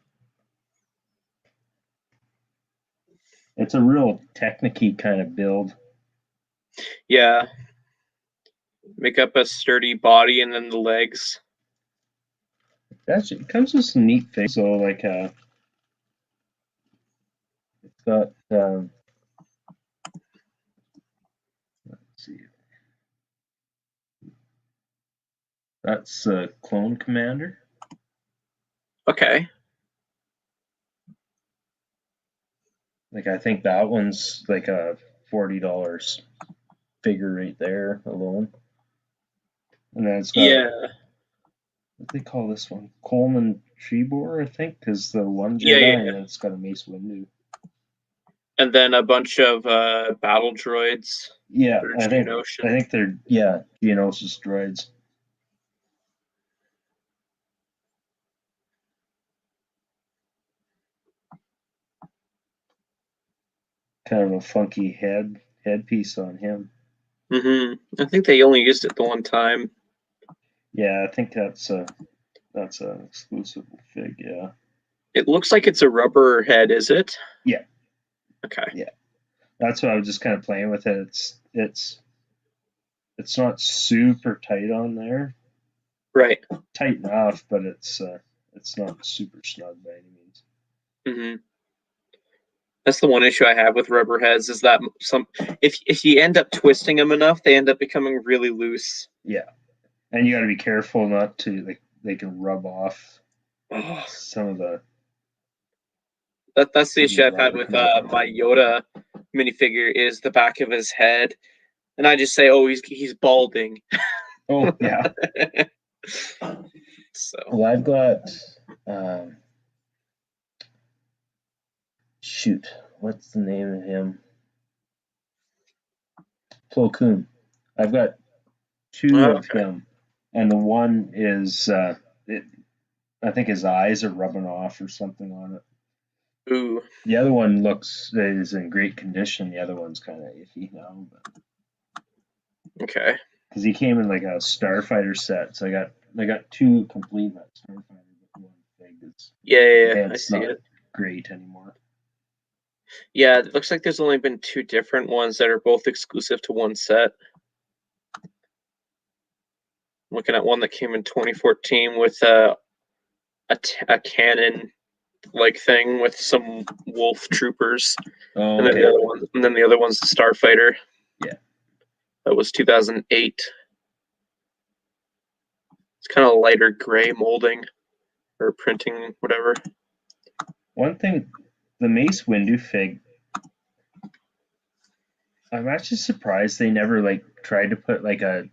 it's a real technique kind of build. Yeah. Make up a sturdy body and then the legs. Actually, it comes with some neat things. So, like, it's got, let's see, that's Clone Commander. Okay. Like, I think that one's like a $40 figure right there alone. And then it's got, Yeah. what do they call this one? Coleman Trebor, I think, because the one Yeah, Jedi, yeah. and then it's got a Mace Windu. And then a bunch of battle droids. Yeah, Or I Geonosian. think they're, yeah, Geonosis droids. Kind of a funky headpiece on him. Mm-hmm. I think they only used it the one time. Yeah, I think that's an exclusive fig. Yeah. It looks like it's a rubber head, is it? Yeah. Okay. Yeah. That's what I was just kind of playing with it. It's not super tight on there. Right. Tight enough, but it's not super snug by any means. Mm-hmm. That's the one issue I have with rubber heads is that if you end up twisting them enough, they end up becoming really loose. Yeah, and you got to be careful not to like they can rub off Oh, some of the. that's the issue I've had with my Yoda minifigure is the back of his head, and I just say, oh, he's balding. Oh yeah. So Well, I've got. Shoot, what's the name of him? Plo Koon. I've got 2 of okay. him, and the one is I think his eyes are rubbing off or something on it. Ooh. The other one is in great condition. The other one's kind of iffy now, Okay. because he came in like a Starfighter set, so I got 2 complete that Starfighter, but one big is Yeah, I head's see not it. great anymore. Yeah, it looks like there's only been 2 different ones that are both exclusive to one set. I'm looking at one that came in 2014 with a cannon like thing with some wolf troopers, Oh, and then okay. the other one's the Starfighter. Yeah. That was 2008. It's kind of lighter gray molding or printing, whatever. One thing, the Mace Windu fig, I'm actually surprised they never like tried to put like a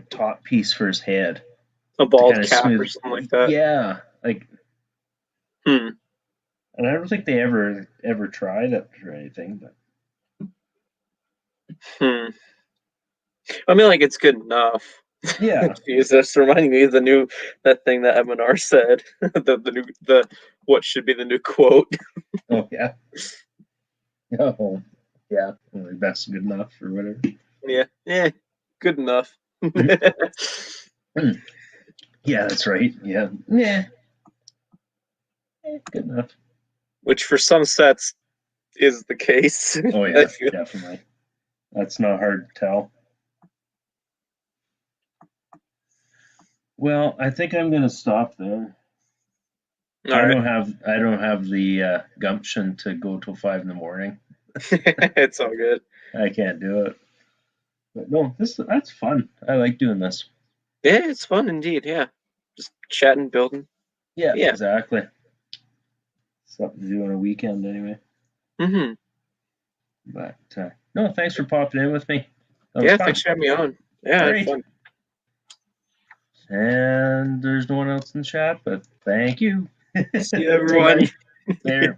top piece for his head A to bald kind of cap or smooth. something like that. Yeah, like, Hmm. and I don't think they ever tried it or anything. But Hmm. I mean, like it's good enough. yeah, Jeez, that's reminding me of that thing that MNR said. the what should be the new quote. oh yeah, oh yeah, well, that's good enough or whatever. Yeah, good enough. Yeah, that's right. Yeah, yeah, good enough. Which for some sets is the case. Oh yeah, definitely. That's not hard to tell. Well, I think I'm gonna stop there. All I right. don't have the gumption to go till 5 in the morning. It's all good. I can't do it. But no, that's fun. I like doing this. Yeah, it's fun indeed. Yeah, just chatting, building. Yeah, Yeah. exactly. Something to do on a weekend anyway. Mm-hmm. But no, thanks for popping in with me. That was Yeah, fun. thanks for having me on. Yeah, I All had right. fun. And there's no one else in the chat, but thank you. See you, Till everyone. night. There.